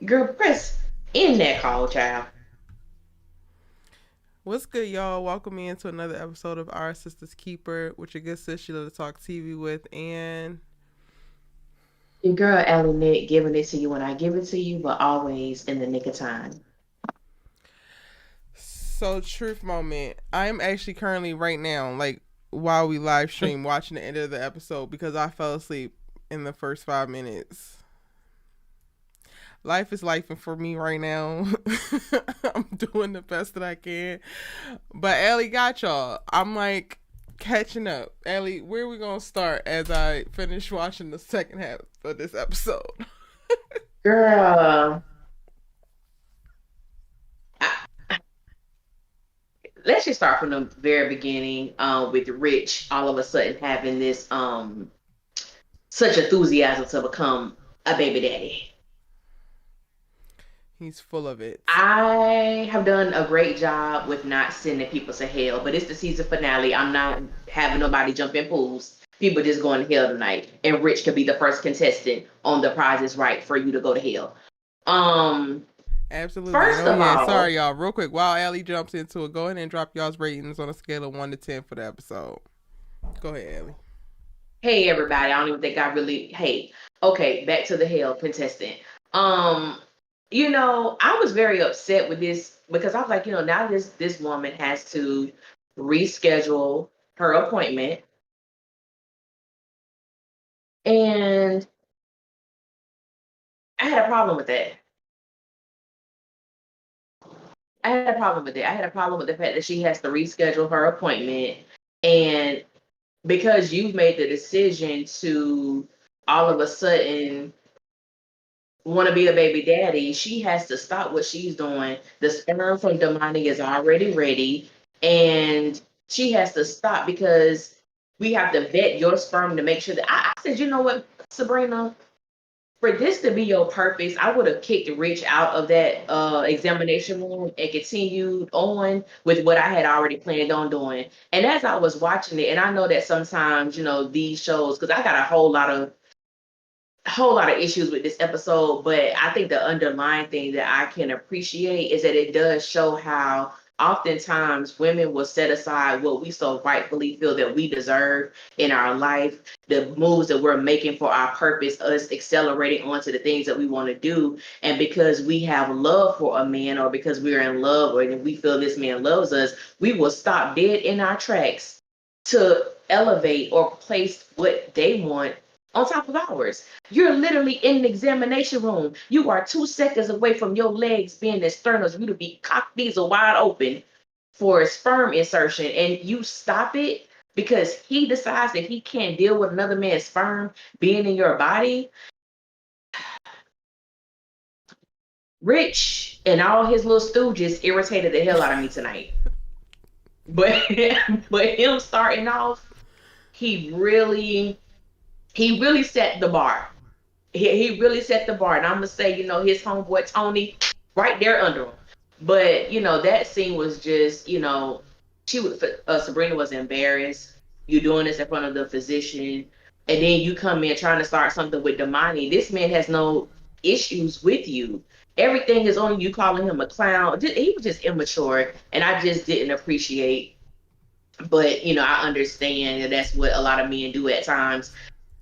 Girl, press in that call, child. What's good, y'all? Welcome me into another episode of Our Sistas Keeper, with your good sis Sheila to talk TV with. And Your girl Allie Nick giving it to you when I give it to you, but always in the nick of time. so, truth moment. I'm actually currently right now, like while we live stream, watching the end of the episode because I fell asleep in the first 5 minutes. Life is life, and for me right now, I'm doing the best that I can. But Ellie got y'all. I'm like catching up. Ellie, where are we gonna start as I finish watching the second half of this episode? Girl, I, let's just start from the very beginning. With Rich, all of a sudden having this such enthusiasm to become a baby daddy. He's full of it. I have done a great job with not sending people to hell, but it's the season finale. I'm not having nobody jump in pools. People just going to hell tonight, and Rich could be the first contestant on The Prize is Right for you to go to hell. Um, Absolutely. And First oh of yeah, all, sorry y'all. Real quick, while Ellie jumps into it, go ahead and drop y'all's ratings on a scale of 1 to 10 for the episode. Go ahead, Ellie. hey everybody, I don't even think I really. Hey, okay, back to the hell contestant. Um, I was very upset with this because I was like, now this woman has to reschedule her appointment, and I had a problem with that. I had a problem with it. I had a problem with the fact that she has to reschedule her appointment. And because you've made the decision to all of a sudden want to be a baby daddy, she has to stop what she's doing. The sperm from Damani is already ready. And she has to stop because we have to vet your sperm to make sure that I said, you know what, Sabrina? For this to be your purpose, I would have kicked Rich out of that examination room and continued on with what I had already planned on doing. And as I was watching it, and I know that sometimes, these shows, because I got a whole lot of issues with this episode, but I think the underlying thing that I can appreciate is that it does show how oftentimes women will set aside what we so rightfully feel that we deserve in our life, the moves that we're making for our purpose, us accelerating onto the things that we want to do. And because we have love for a man, or because we're in love, or we feel this man loves us, we will stop dead in our tracks to elevate or place what they want on top of ours. You're literally in an examination room. You are 2 seconds away from your legs being as stern as you to be cocked these are wide open for a sperm insertion, and you stop it because he decides that he can't deal with another man's sperm being in your body. Rich and all his little stooges irritated the hell out of me tonight. But but him starting off, he really he really set the bar. He really set the bar. And I'm gonna say, his homeboy Tony, right there under him. But that scene was just, she was Sabrina was embarrassed. You doing this in front of the physician, and then you come in trying to start something with Damani. This man has no issues with you. Everything is on you calling him a clown. He was just immature, and I just didn't appreciate. But I understand that that's what a lot of men do at times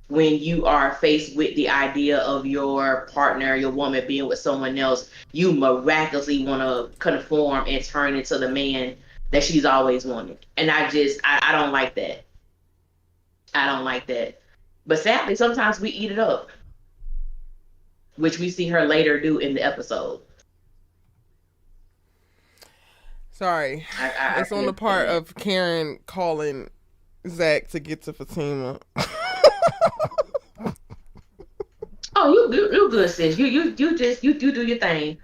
when you are faced with the idea of your partner, your woman being with someone else. You miraculously want to conform and turn into the man that she's always wanted. And I don't like that. I don't like that. But sadly, sometimes we eat it up, which we see her later do in the episode. Sorry. I It's on the can't stand part it. of Karen calling Zach to get to Fatima. Oh, you good, sis. You just you do your thing.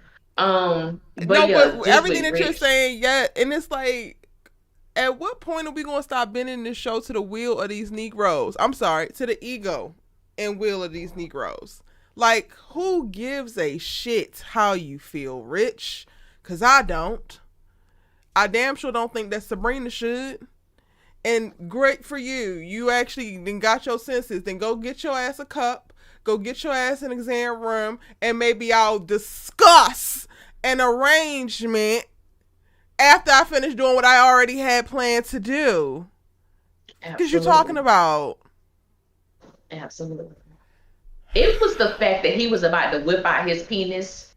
But No, yeah, but just everything with that you're Rich. saying, yeah, and it's like, at what point are we gonna stop bending this show to the will of these Negroes? I'm sorry, to the ego and will of these Negroes. Like, who gives a shit how you feel, Rich? Cause I don't. I damn sure don't think that Sabrina should. And great for you. You actually then got your senses. Then go get your ass a cup. Go get your ass in the exam room, and maybe I'll discuss an arrangement after I finish doing what I already had planned to do. Because you're talking Absolutely. about. Absolutely. It was the fact that he was about to whip out his penis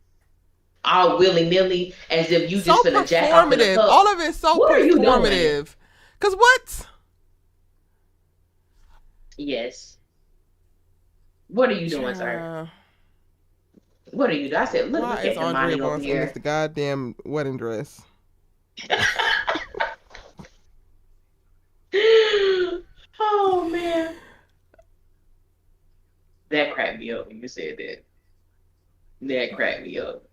all willy nilly as if you So just finna jack off in a performative. cup. All of it is so What are you doing? performative. Because what? Yes. What are you doing, sir? Child, What are you doing? I said, why look is at Andrea Imani over Barnes in this here. goddamn wedding dress? Oh man. That cracked me up when you said that. That cracked me up.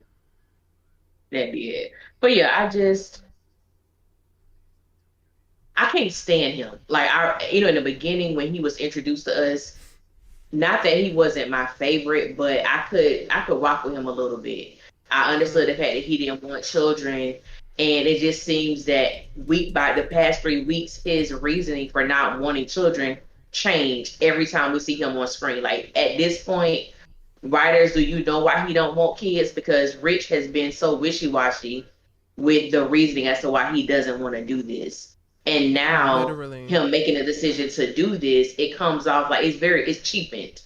That did. But yeah, I can't stand him. Like in the beginning when he was introduced to us, not that he wasn't my favorite, but I could rock with him a little bit. I understood the Mm. fact that he didn't want children, and it just seems that week by the past 3 weeks, his reasoning for not wanting children changed every time we see him on screen. Like at this point, writers, do you know why he don't want kids? Because Rich has been so wishy-washy with the reasoning as to why he doesn't want to do this. And now Literally. him making a decision to do this, it comes off like it's cheapened.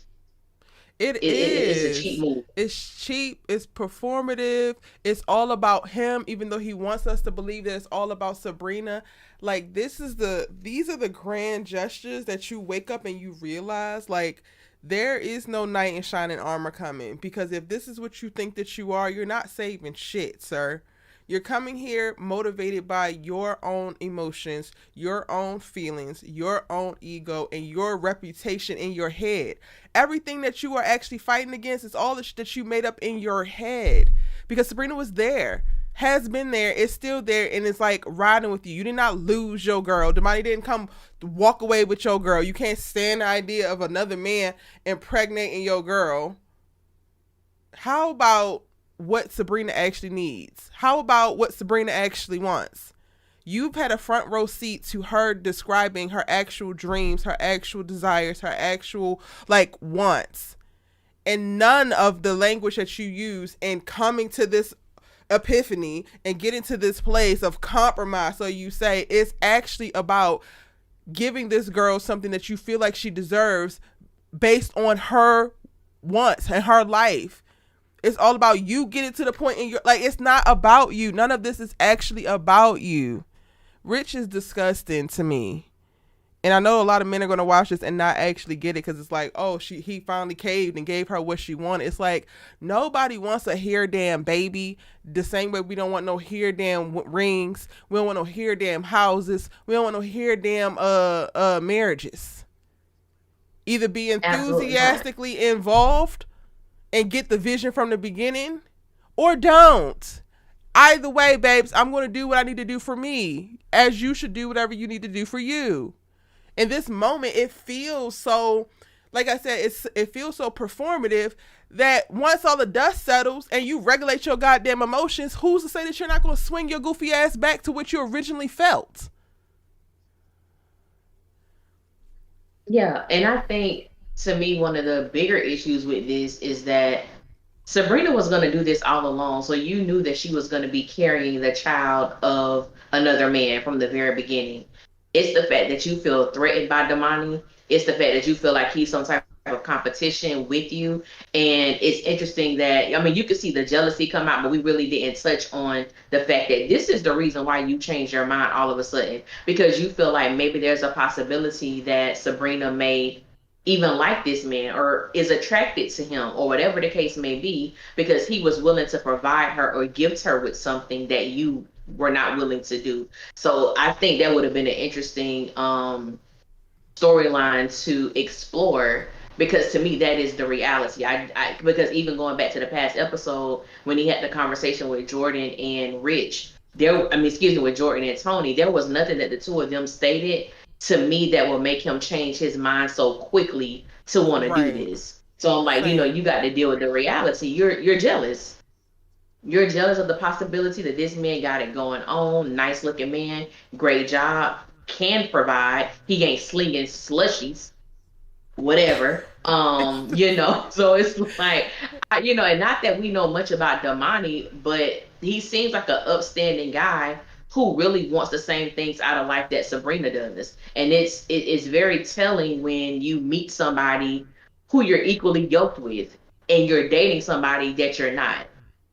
It It's a cheap is. move. It's cheap. It's performative. It's all about him, even though he wants us to believe that it's all about Sabrina. Like these are the grand gestures that you wake up and you realize like there is no knight in shining armor coming. Because if this is what you think that you are, you're not saving shit, sir. You're coming here motivated by your own emotions, your own feelings, your own ego, and your reputation in your head. Everything that you are actually fighting against is all the shit that you made up in your head. Because Sabrina was there, has been there, is still there, and it's like riding with you. You did not lose your girl. Damani didn't come walk away with your girl. You can't stand the idea of another man impregnating your girl. How about what Sabrina actually needs? How about what Sabrina actually wants? You've had a front row seat to her describing her actual dreams, her actual desires, her actual like wants. And none of the language that you use in coming to this epiphany and getting to this place of compromise. So you say it's actually about giving this girl something that you feel like she deserves based on her wants and her life. It's all about you getting to the point in your like it's not about you. None of this is actually about you. Rich is disgusting to me. And I know a lot of men are gonna watch this and not actually get it because it's like, oh, he finally caved and gave her what she wanted. It's like nobody wants a hair damn baby. The same way we don't want no hair damn rings. We don't want no hair damn houses. We don't want no hair damn marriages. Either be Absolutely not. enthusiastically involved and get the vision from the beginning or don't. Either way, babes, I'm going to do what I need to do for me, as you should do whatever you need to do for you. In this moment, it feels so, like I said, it feels so performative that once all the dust settles and you regulate your goddamn emotions, who's to say that you're not going to swing your goofy ass back to what you originally felt? Yeah, and I think to me one of the bigger issues with this is that Sabrina was going to do this all along, so you knew that she was going to be carrying the child of another man from the very beginning. It's the fact that you feel threatened by Damani. It's the fact that you feel like he's some type of competition with you. And it's interesting that, I mean, you could see the jealousy come out, but we really didn't touch on the fact that this is the reason why you changed your mind all of a sudden. Because you feel like maybe there's a possibility that Sabrina may even like this man or is attracted to him or whatever the case may be because he was willing to provide her or gift her with something that you were not willing to do. So I think that would have been an interesting storyline to explore because to me that is the reality. Because even going back to the past episode when he had the conversation with Jordan and Rich, excuse me, with Jordan and Tony, there was nothing that the two of them stated to me that will make him change his mind so quickly to want to do Right. this. So I'm like, Same. you got to deal with the reality. You're jealous. You're jealous of the possibility that this man got it going on. Nice looking man, great job, can provide. He ain't slinging slushies, whatever. So it's like, and not that we know much about Damani, but he seems like an upstanding guy who really wants the same things out of life that Sabrina does. And it's very telling when you meet somebody who you're equally yoked with and you're dating somebody that you're not.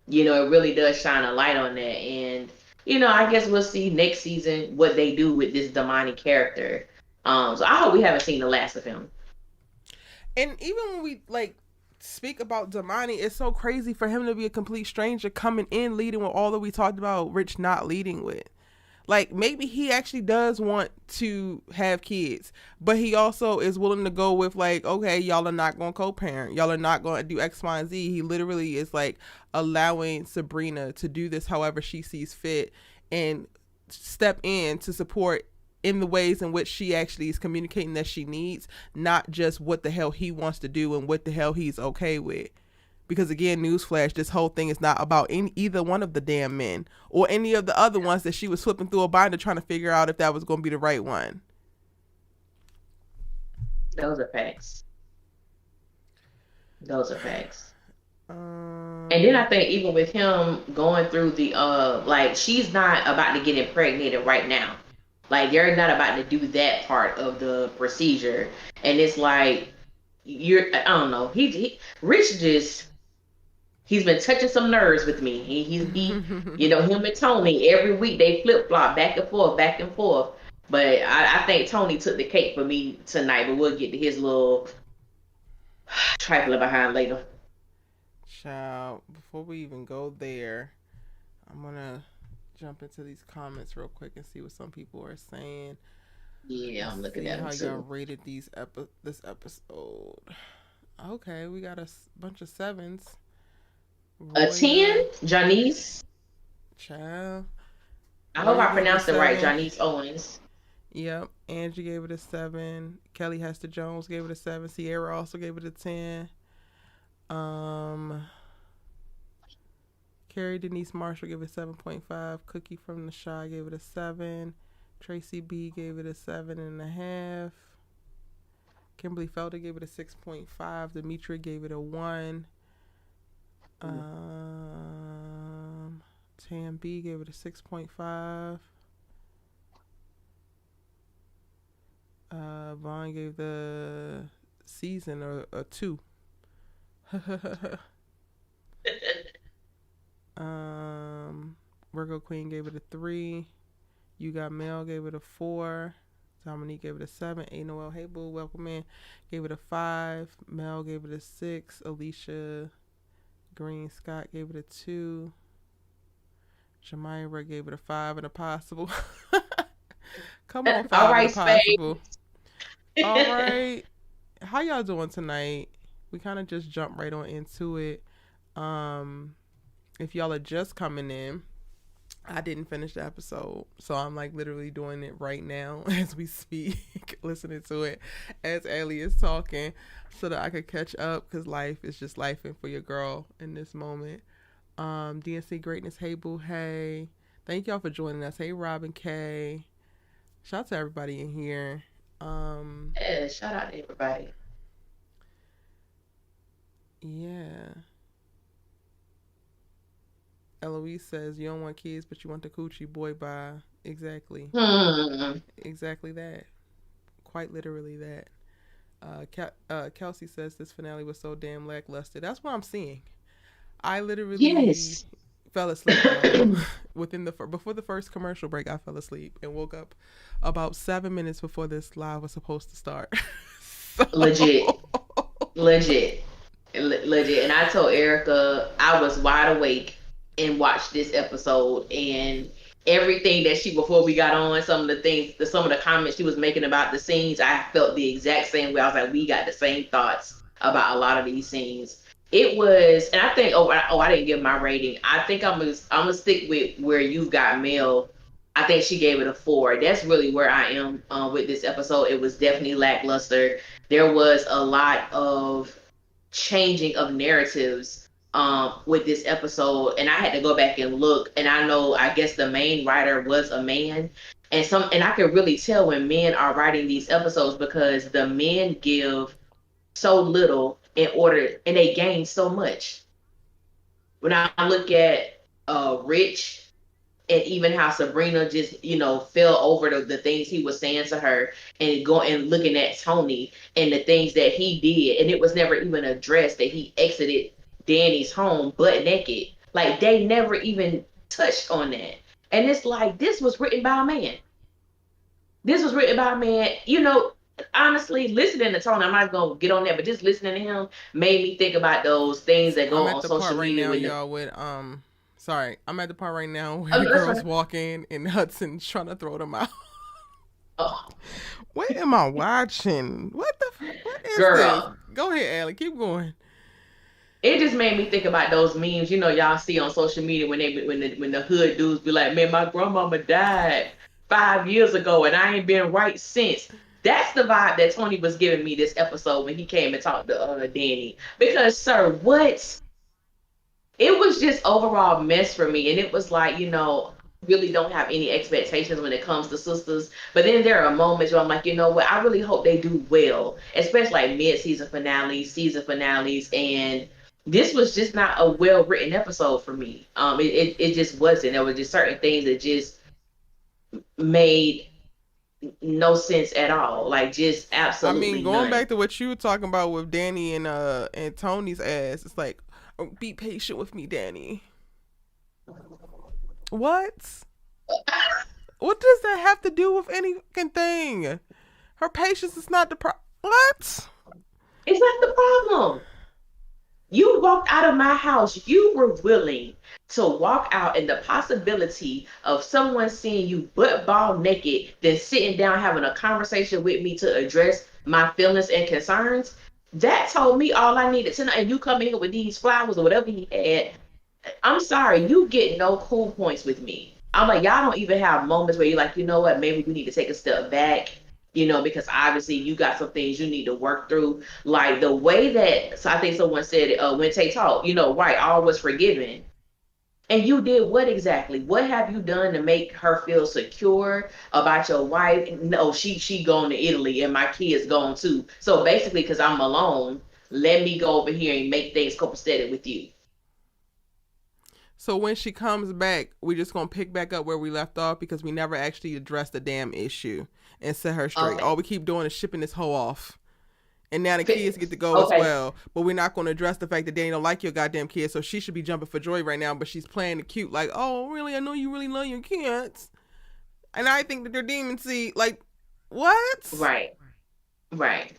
It really does shine a light on that. And, I guess we'll see next season what they do with this Damani character. So I hope we haven't seen the last of him. And even when we like speak about Damani, it's so crazy for him to be a complete stranger coming in leading with all that we talked about Rich not leading with. Like maybe he actually does want to have kids, but he also is willing to go with like, okay, y'all are not going to co-parent, y'all are not going to do X, Y, and Z. He literally is like allowing Sabrina to do this however she sees fit and step in to support in the ways in which she actually is communicating that she needs, not just what the hell he wants to do and what the hell he's okay with. Because again, newsflash, this whole thing is not about either one of the damn men or any of the other ones that she was flipping through a binder trying to figure out if that was going to be the right one. Those are facts. Those are facts. And then I think even with him going through the like she's not about to get impregnated right now. Like they're not about to do that part of the procedure. And it's like I don't know. Rich just he's been touching some nerves with me. Him and Tony every week they flip flop back and forth, back and forth. But I think Tony took the cake for me tonight. But we'll get to his little trifling behind later. Child, before we even go there, I'm gonna jump into these comments real quick and see what some people are saying. Yeah, I'm looking at them how y'all too. rated this episode. Okay, we got a bunch of sevens. A 10, Janice. Child. I hope I pronounced it right, Janice Owens. Yep. Angie gave it a 7. Kelly Hester Jones gave it a 7. Sierra also gave it a 10. Carrie Denise Marshall gave it 7.5. Cookie from the Shy gave it a 7. Tracy B gave it a 7.5. Kimberly Felder gave it a 6.5. Demetria gave it a 1. Tam B gave it a 6.5. Vaughn gave the season a 2. Virgo Queen gave it a 3. You Got Mel gave it a 4. Dominique gave it a 7. A Noel Hey Boo, welcome in, gave it a 5. Mel gave it a 6. Alicia Green Scott gave it a 2. Jemira gave it a 5 and a possible. Come on, 5 All right, and a possible. All right. How y'all doing tonight? We kind of just jumped right on into it. If y'all are just coming in, I didn't finish the episode, so I'm like literally doing it right now as we speak, listening to it as Allie is talking so that I could catch up, because life is just lifing for your girl in this moment. DNC Greatness, hey boo, hey. Thank y'all for joining us. Hey Robin K. Shout out to everybody in here. Yeah, shout out to everybody. Yeah. Eloise says, you don't want kids, but you want the coochie. Boy, bye. Exactly. Exactly that. Quite literally that. Kelsey says, this finale was so damn lackluster. That's what I'm seeing. I literally fell asleep before the first commercial break. I fell asleep and woke up about 7 minutes before this live was supposed to start. Legit. And I told Erica I was wide awake and watched this episode, and everything that before we got on, some of the comments she was making about the scenes, I felt the exact same way. I was like, we got the same thoughts about a lot of these scenes. It was, and I think, I didn't give my rating. I think I'm gonna stick with where You've Got Mail. I think she gave it a 4. That's really where I am with this episode. It was definitely lackluster. There was a lot of changing of narratives with this episode, and I had to go back and look. And I guess the main writer was a man, and I can really tell when men are writing these episodes, because the men give so little in order, and they gained so much. When I look at Rich, and even how Sabrina just, fell over the things he was saying to her, and going and looking at Tony and the things that he did, and it was never even addressed that he exited Danny's home butt naked. Like they never even touched on that. And it's like this was written by a man. This was written by a man. Honestly, listening to Tony, I'm not gonna get on that, but just listening to him made me think about those things that I'm go at on the part social right media now, when the y'all, with sorry, I'm at the part right now where oh, the that's girls right. walk in and Hudson's trying to throw them out. Oh, What am I watching? What is this? girl. Go ahead, Allie. Keep going. It just made me think about those memes, y'all see on social media when the hood dudes be like, "Man, my grandmama died 5 years ago, and I ain't been right since." That's the vibe that Tony was giving me this episode when he came and talked to Danny. Because, sir, what? It was just overall mess for me, and it was like, really don't have any expectations when it comes to sisters. But then there are moments where I'm like, you know what? I really hope they do well, especially like mid-season finales, season finales, and this was just not a well-written episode for me. It just wasn't. There were just certain things that just made no sense at all. Like just I mean, absolutely going none. back to what you were talking about with Danny and Tony's ass, it's like, oh, be patient with me, Danny. What? What does that have to do with anything? Her patience is not the What? It's not the problem. You walked out of my house. You were willing to walk out in the possibility of someone seeing you butt ball naked, then sitting down having a conversation with me to address my feelings and concerns. That told me all I needed to know. And you come in here with these flowers or whatever he had. I'm sorry, you get no cool points with me. I'm like, y'all don't even have moments where you're like, you know what, maybe we need to take a step back, because obviously you got some things you need to work through. Like the way that, so I think someone said, when Tay talked, right, all was forgiven. And you did what exactly? What have you done to make her feel secure about your wife? No, she going to Italy and my kids going too. So basically, because I'm alone, let me go over here and make things copacetic with you. So when she comes back, we're just gonna pick back up where we left off because we never actually addressed the damn issue and set her straight. Okay. All we keep doing is shipping this hoe off. And now the kids get to go as Okay. well. But we're not going to address the fact that Danny don't like your goddamn kids, so she should be jumping for joy right now. But she's playing the cute, like, oh, really? I know you really love your kids. And I think that they're demon seed. Like, what? Right. Right.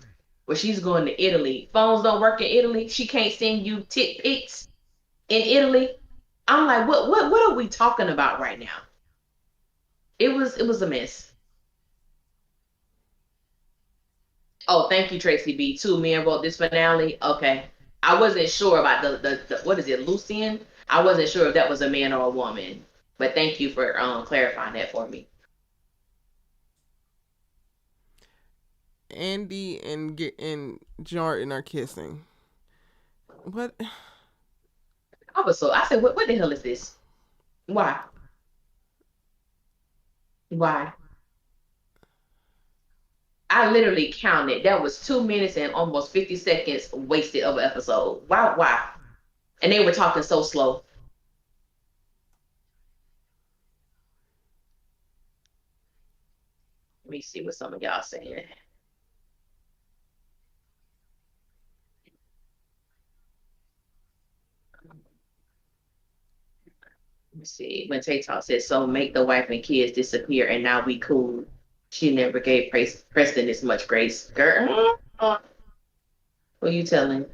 Well, she's going to Italy. Phones don't work in Italy. She can't send you tit pics in Italy. I'm like, what are we talking about right now? It was a mess. Oh, thank you, Tracy B. Two men wrote this finale. Okay. I wasn't sure about the what is it, Lucian? I wasn't sure if that was a man or a woman. But thank you for clarifying that for me. Andy and Jordan are kissing. What? I said, what the hell is this? Why? Why? I literally counted. That was 2 minutes and almost 50 seconds wasted of an episode. Why? Why? And they were talking so slow. Let me see what some of y'all saying. Let me see. When Tay Talk said, so make the wife and kids disappear and now we cool. She never gave Preston this much grace. Girl, who you telling?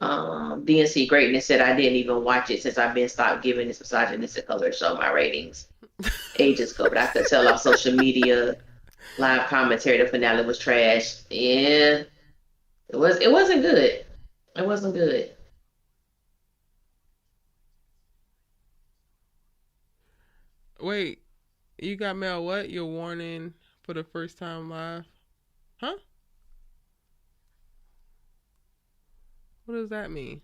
DNC Greatness said I didn't even watch it since I've been stopped giving this misogynistic color show my ratings ages ago, but I could tell off social media live commentary the finale was trash. Yeah, it wasn't good. It wasn't good. Wait, you got mail what? Your warning for the first time live? Huh? What does that mean?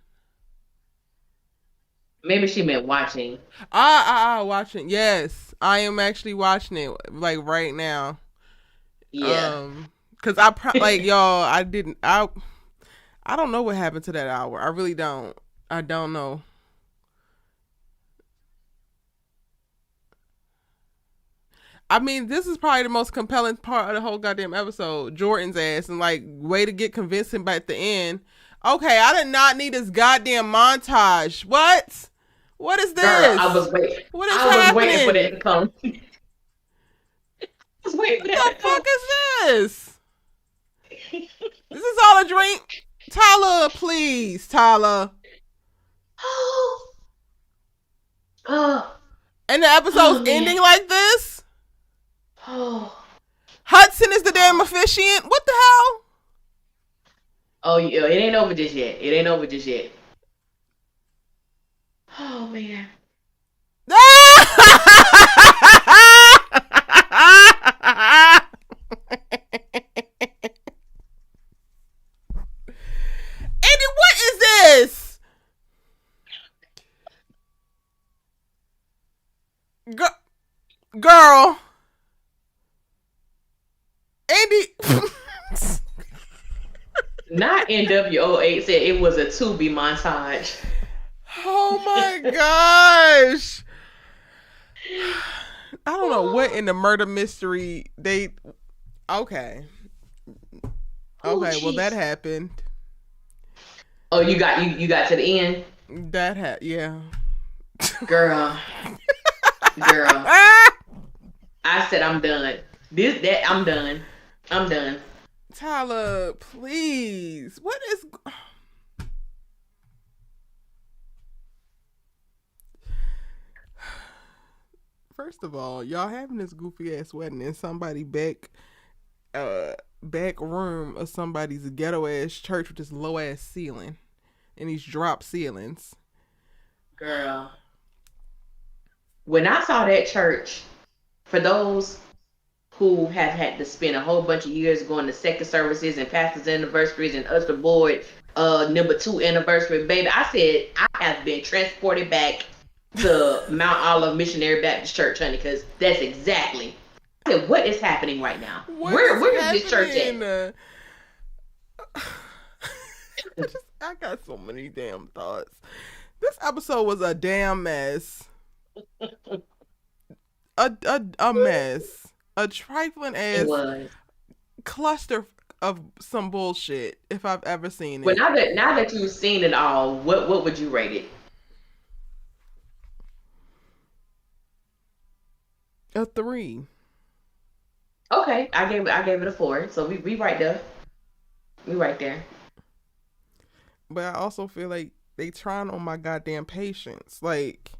Maybe she meant watching. Watching. Yes, I am actually watching it like right now. Yeah. Cause I like y'all. I didn't. I don't know what happened to that hour. I really don't. I don't know. I mean, this is probably the most compelling part of the whole goddamn episode. Jordan's ass and like way to get convincing by at the end. Okay, I did not need this goddamn montage. What? What is Girl, this? What is I was waiting for that happening? to come. I was waiting for What that the to fuck come. is this? This is all a dream. Tyler, please, Tyler. Oh, oh, And the episode's oh man. ending like this? Oh, Hudson is the damn oh, officiant? What the hell? oh, yeah, it ain't over just yet. It ain't over just yet. Oh man. Andy, what is this? Girl. Andy. Not NWO8 said it was a to be montage. Oh my gosh. I don't know what in the murder mystery they. Okay. Oh Okay, well that jeez. happened. Oh, you got to the end, Yeah. girl. Girl, I said I'm done. I'm done. I'm done. Tyler, please. What is. First of all, y'all having this goofy ass wedding in somebody back room of somebody's ghetto ass church with this low ass ceiling and these drop ceilings. Girl, when I saw that church, for those who have had to spend a whole bunch of years going to second services and pastors' anniversaries and usher board number 2 anniversary, baby, I said I have been transported back to Mount Olive Missionary Baptist Church, honey, because that's exactly. I said, what is happening right now? What is Where is this church at? happening? I got so many damn thoughts. This episode was a damn mess. A mess. A trifling It ass was. cluster of some bullshit if I've ever seen But it. now that you've seen it all, what would you rate it? A 3. Okay, I gave it a 4. So we right there. We right there. But I also feel like they trying on my goddamn patience. Like,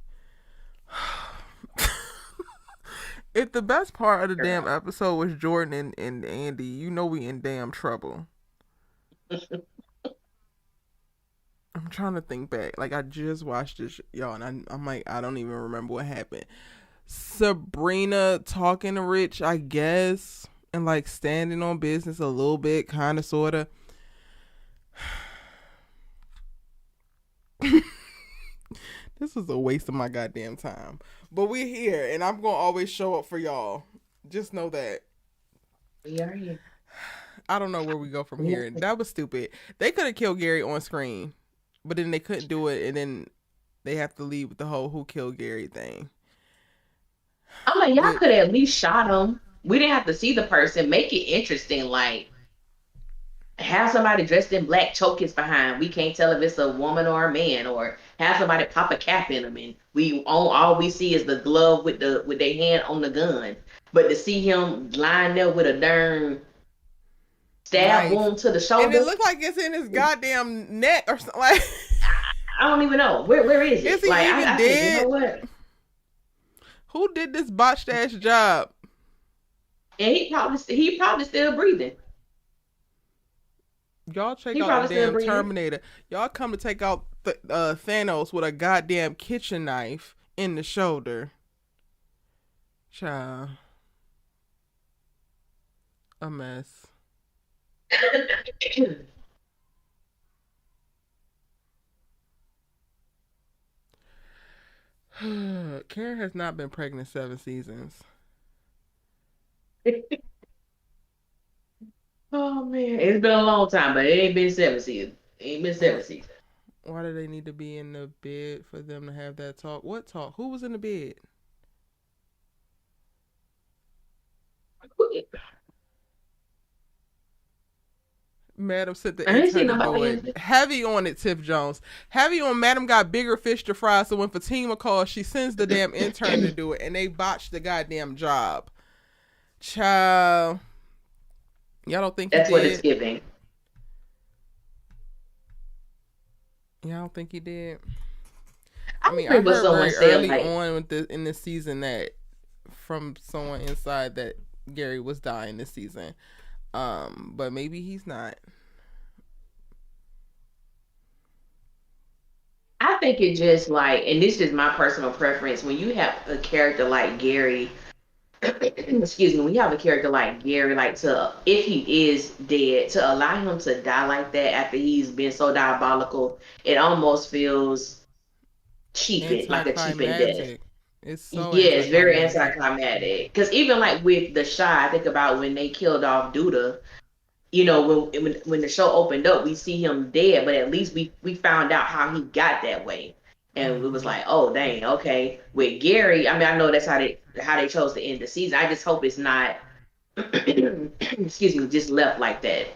if the best part of the damn Girl. episode was Jordan and Andy, you know we in damn trouble. I'm trying to think back. Like, I just watched this, y'all, and I'm like, I don't even remember what happened. Sabrina talking to Rich, I guess, and like standing on business a little bit, kind of, sort of. This was a waste of my goddamn time. But we're here, and I'm going to always show up for y'all. Just know that. We are here. I don't know where we go from We are here. here. That was stupid. They could have killed Gary on screen, but then they couldn't do it, and then they have to leave with the whole who killed Gary thing. I'm like, y'all could Which, have at least shot him. We didn't have to see the person. Make it interesting. Like, have somebody dressed in black choke his behind. We can't tell if it's a woman or a man, or have somebody pop a cap in him, and all we see is the glove with their hand on the gun. But to see him lying there with a darn stab knife. wound to the And it shoulder, looked like it's in his goddamn neck or something. Like, I don't even know where is is it. he Like even I said, you know dead? what? Who did this botched ass job? And he probably still breathing. Y'all check He out the probably still damn breathing. Terminator. Y'all come to take out Thanos with a goddamn kitchen knife in the shoulder. Child. A mess. Karen has not been pregnant 7 seasons. Oh man, it's been a long time, but it ain't been 7 seasons. It ain't been What? 7 seasons. Why do they need to be in the bed for them to have that talk? What talk? Who was in the bed? Madam sent the I ain't seen intern to do nobody it. in. Heavy on it, Tiff Jones. Heavy on Madam got bigger fish to fry, so when Fatima calls, she sends the damn intern to do it, and they botched the goddamn job. Child. Y'all don't think he That's what it's did? giving. Y'all don't think he did? I I mean, I remember heard someone very said early like, on with in this season that from someone inside that Gary was dying this season. But maybe he's not. I think it just like, and this is my personal preference. When you have a character like Gary, excuse me, when you have a character like Gary, like to if he is dead, to allow him to die like that after he's been so diabolical, it almost feels cheapened, like a cheapened death. Anticlimactic. It's so Yeah, it's very anticlimactic. anticlimactic. Because even like with the Shy, I think about when they killed off Duda. When the show opened up, we see him dead, but at least we found out how he got that way, and it was Mm-hmm. like, oh dang, okay. With Gary, I mean, I know that's how they chose to end the season. I just hope it's not, excuse me, just left like that.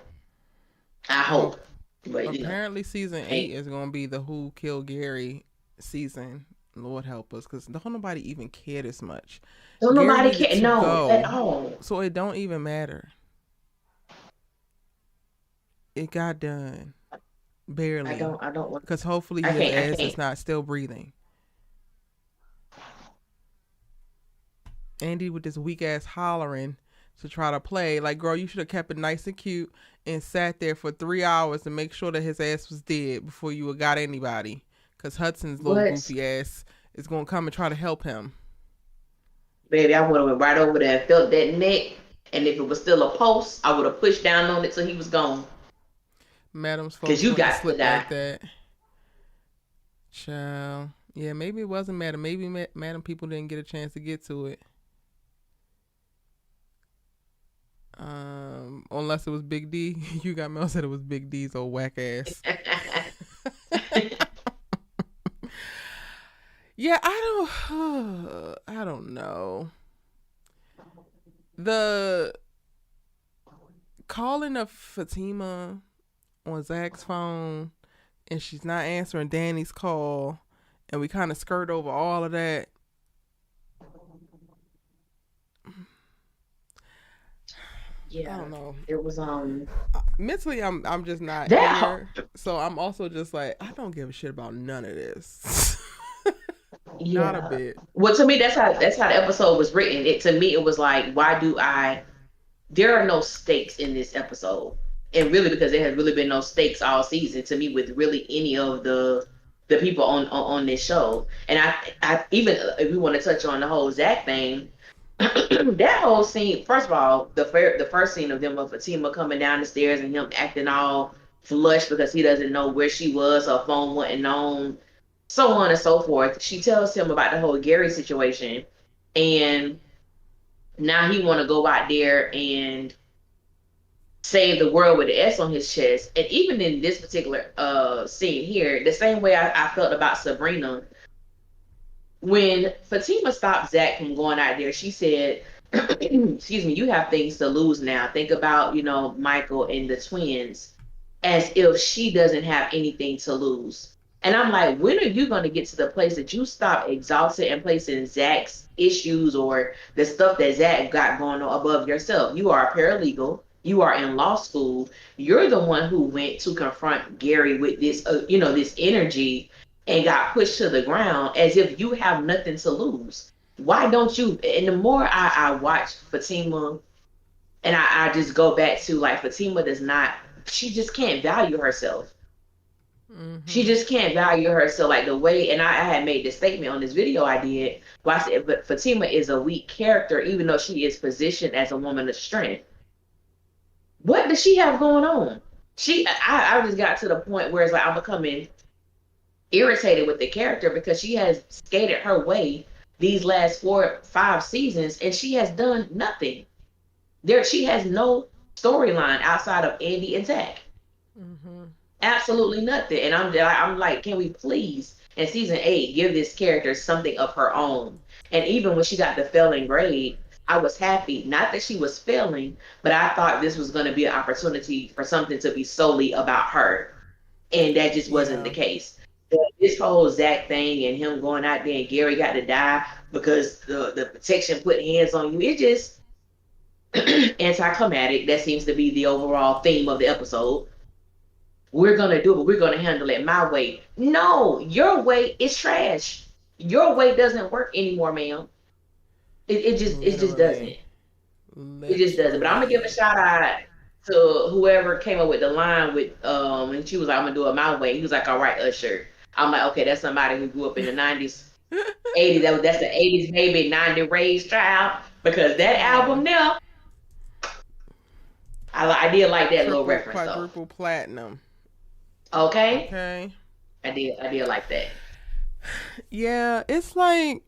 I Well, hope, but apparently season 8 hey, is gonna be the Who Killed Gary season. Lord help us, because don't nobody even care this much. don't Gary nobody needed care, to no, at go, all. so it don't even matter. It got done barely, I don't want. because hopefully his I ass is can't. not still breathing. Andy with this weak ass hollering to try to play. Like, girl, you should have kept it nice and cute and sat there for 3 hours to make sure that his ass was dead before you got anybody. Because Hudson's little But goofy ass is going to come and try to help him. baby, I would have went right over there and felt that neck, and if it was still a pulse, I would have pushed down on it till he was gone. Madam's Cause folks you wouldn't have got to slipped die. like that. Child. Yeah, maybe it wasn't Madam. Maybe Madam people didn't get a chance to get to it. Unless it was Big D. You got Mel said it was Big D's old whack ass. Yeah, I don't know. The calling of Fatima on Zach's phone and she's not answering Danny's call and we kind of skirt over all of that. I Yeah, don't know. it was Mentally, I'm just not that. here. So I'm also just like, I don't give a shit about none of this. Not a Yeah. bit. Well, to me, that's how the episode was written. It to me, it was like, why do I? There are no stakes in this episode, and really because there has really been no stakes all season to me with really any of the people on this show. And I even if we want to touch on the whole Zach thing, that whole scene. First of all, the first scene of them of Fatima coming down the stairs and him acting all flushed because he doesn't know where she was, her phone wasn't on, so on and so forth. She tells him about the whole Gary situation, and now he want to go out there and save the world with an S on his chest. And even in this particular scene here, the same way I felt about Sabrina, when Fatima stopped Zach from going out there, she said, excuse me, you have things to lose now. Think about, Michael and the twins, as if she doesn't have anything to lose. And I'm like, when are you going to get to the place that you stop exalting and placing Zach's issues or the stuff that Zach got going on above yourself? You are a paralegal. You are in law school. You're the one who went to confront Gary with this, this energy and got pushed to the ground as if you have nothing to lose. Why don't you? And the more I watch Fatima, and I just go back to like Fatima does not, she just can't value herself. She Mm-hmm. just can't value herself like the way, and I had made this statement on this video I did, where I said, but Fatima is a weak character, even though she is positioned as a woman of strength. What does she have going on? I just got to the point where it's like I'm becoming irritated with the character because she has skated her way these last 4, 5 seasons and she has done nothing. She has no. storyline outside of Andy and Zach. Mm-hmm. Absolutely nothing. And I'm like, can we please in season 8 give this character something of her own? And even when she got the failing grade, I was happy. Not that she was failing, but I thought this was going to be an opportunity for something to be solely about her, and that just wasn't the Yeah. case. This whole Zach thing and him going out there and Gary got to die because the protection put hands on you. It just anticlimactic. That seems to be the overall theme of the episode. We're gonna do it. We're gonna handle it my way. No, your way is trash. Your way doesn't work anymore, ma'am. It just doesn't. Literally. It just doesn't. But I'm gonna give a Literally. shout out to whoever came up with the line with and she was like, I'm gonna do it my way. He was like, all right, Usher. I'm like, okay, that's somebody who grew up in the 90s, 80s. That's the 80s baby, 90 raised child. Because that album Hey. now, I did like that little Triple, reference though. quadruple platinum. Okay, Okay. I did like that. Yeah, it's like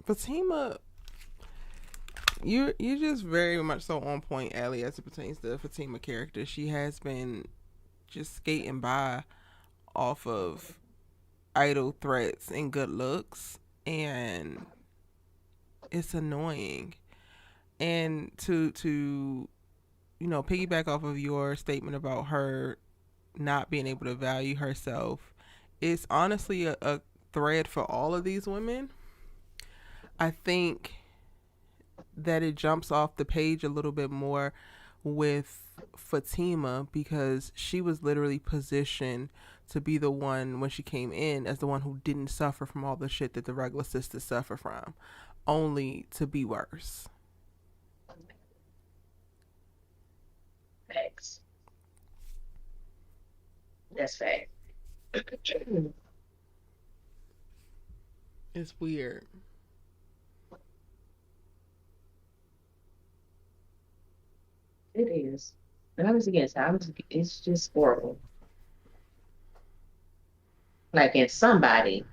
Fatima, you're just very much so on point, Allie, as it pertains to the Fatima character. She has been just skating by off of idle threats and good looks, and it's annoying. And to piggyback off of your statement about her not being able to value herself, it's honestly a thread for all of these women. I think that it jumps off the page a little bit more with Fatima because she was literally positioned to be the one when she came in as the one who didn't suffer from all the shit that the regular sisters suffer from, only to be worse. Facts. That's fact. It It's weird. is. But I was against it's just horrible. Like, and somebody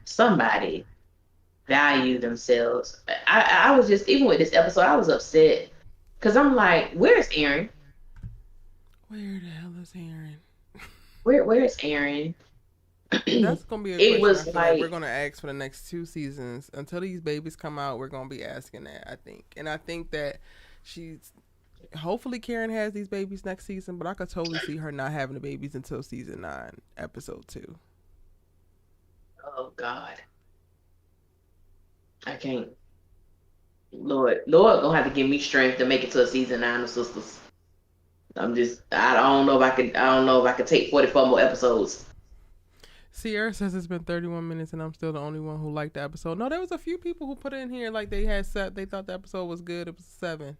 value themselves. I was just, even with this episode, I was upset. Because I'm like, where's Aaron? Where the hell is Aaron? Where's Aaron? That's gonna be a It question I was feel like we're like, gonna ask for the next 2 seasons. Until these babies come out, we're gonna be asking that, I think. And I think that she's hopefully Karen has these babies next season, but I could totally see her not having the babies until season 9, episode 2. oh God, I can't. Lord gonna have to give me strength to make it to a season 9 of Sisters. I don't know if I don't know if I could take 44 more episodes. Sierra says it's been 31 minutes and I'm still the only one who liked the episode. No, there was a few people who put it in here like they had set. They thought the episode was good. It was 7.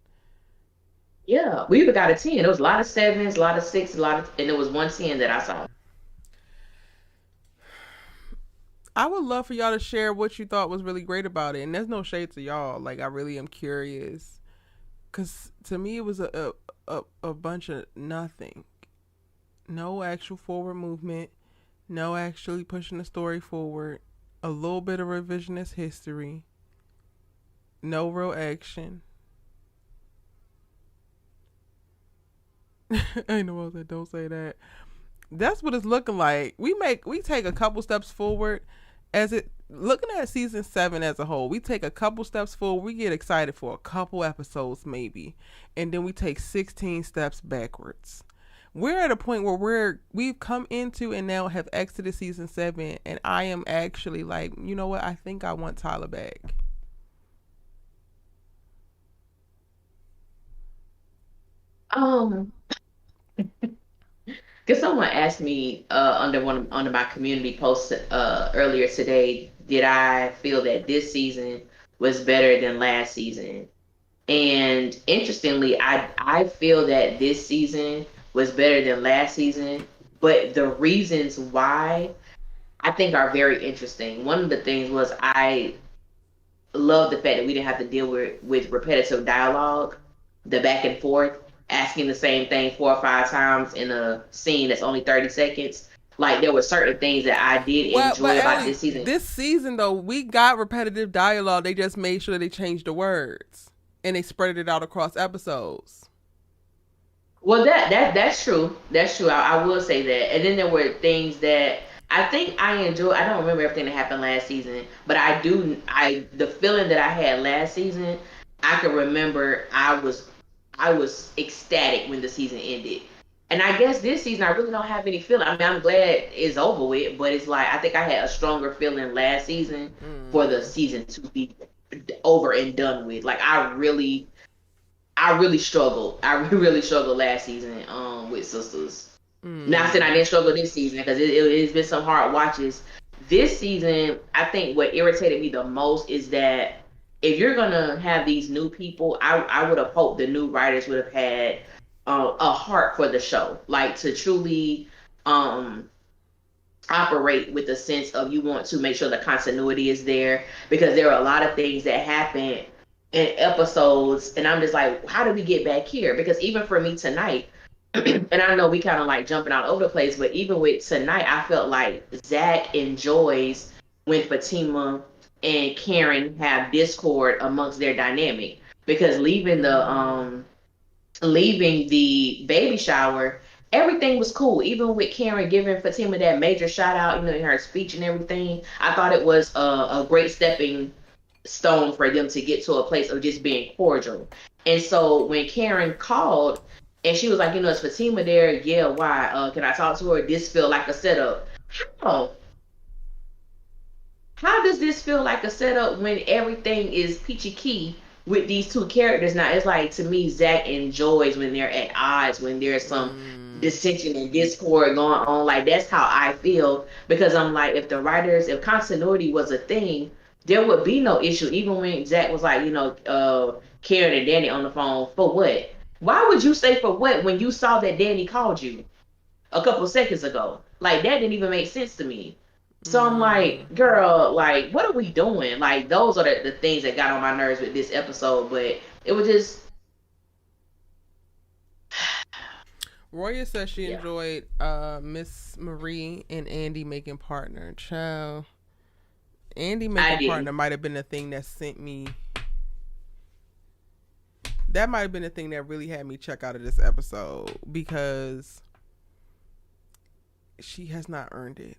Yeah, we even got a 10. There was a lot of sevens, a lot of six, and there was one 10 that I saw. I would love for y'all to share what you thought was really great about it. And there's no shade to y'all. Like, I really am curious. Because to me, it was a bunch of nothing. No actual forward movement. No actually pushing the story forward. A little bit of revisionist history. No real action. I know that. Don't say that. That's what it's looking like. We take a couple steps forward as it looking at season 7 as a whole. We take a couple steps forward. We get excited for a couple episodes maybe, and then we take 16 steps backwards. We're at a point where we've come into and now have exited season 7, and I am actually like, you know what? I think I want Tyler back. Um, because someone asked me under my community post earlier today, did I feel that this season was better than last season? And interestingly, I feel that this season was better than last season, but the reasons why I think are very interesting. One of the things was I love the fact that we didn't have to deal with repetitive dialogue, the back and forth, asking the same thing 4 or 5 times in a scene that's only 30 seconds. Like there were certain things that I did Well, but enjoy about Ellie, this season. this season though, we got repetitive dialogue. They just made sure they changed the words and they spread it out across episodes. Well, that's true. That's true. I will say that. And then there were things that I think I enjoyed. I don't remember everything that happened last season, but I do. I the feeling that I had last season, I can remember. I was ecstatic when the season ended. And I guess this season I really don't have any feeling. I mean, I'm glad it's over with, but it's like I think I had a stronger feeling last season for the Mm. season to be over and done with. Like I really struggled. I really struggled last season with Sistas. Not saying I Mm. didn't struggle this season because it's been some hard watches. This season, I think what irritated me the most is that if you're gonna have these new people, I would have hoped the new writers would have had a heart for the show, like to truly um operate with a sense of you want to make sure the continuity is there because there are a lot of things that happen in episodes and I'm just like how did we get back here because even for me tonight and I know we kind of like jumping all over the place but even with tonight I felt like Zach enjoys when Fatima and Karen have discord amongst their dynamic because Mm. leaving the baby shower, everything was cool. Even with Karen giving Fatima that major shout out, in her speech and everything, I thought it was a great stepping stone for them to get to a place of just being cordial. And so when Karen called and she was like, is Fatima there? Yeah, why? Can I talk to her? This feel like a setup. How? How does this feel like a setup when everything is peachy key with these two characters? Now it's like to me, Zach enjoys when they're at odds, when there's some Mm. dissension and discord going on. Like that's how I feel because I'm like, if continuity was a thing, there would be no issue. Even when Zach was like, Karen and Danny on the phone for what? Why would you say for what when you saw that Danny called you a couple seconds ago? Like that didn't even make sense to me. So I'm Mm. like, girl, like, what are we doing? Like, those are the things that got on my nerves with this episode. But it was just, Roya says she yeah, enjoyed Miss Marie and Andy making partner. Child, Andy I making partner didn't. might have been the thing that sent me. That might have been the thing that really had me check out of this episode because she has not earned it.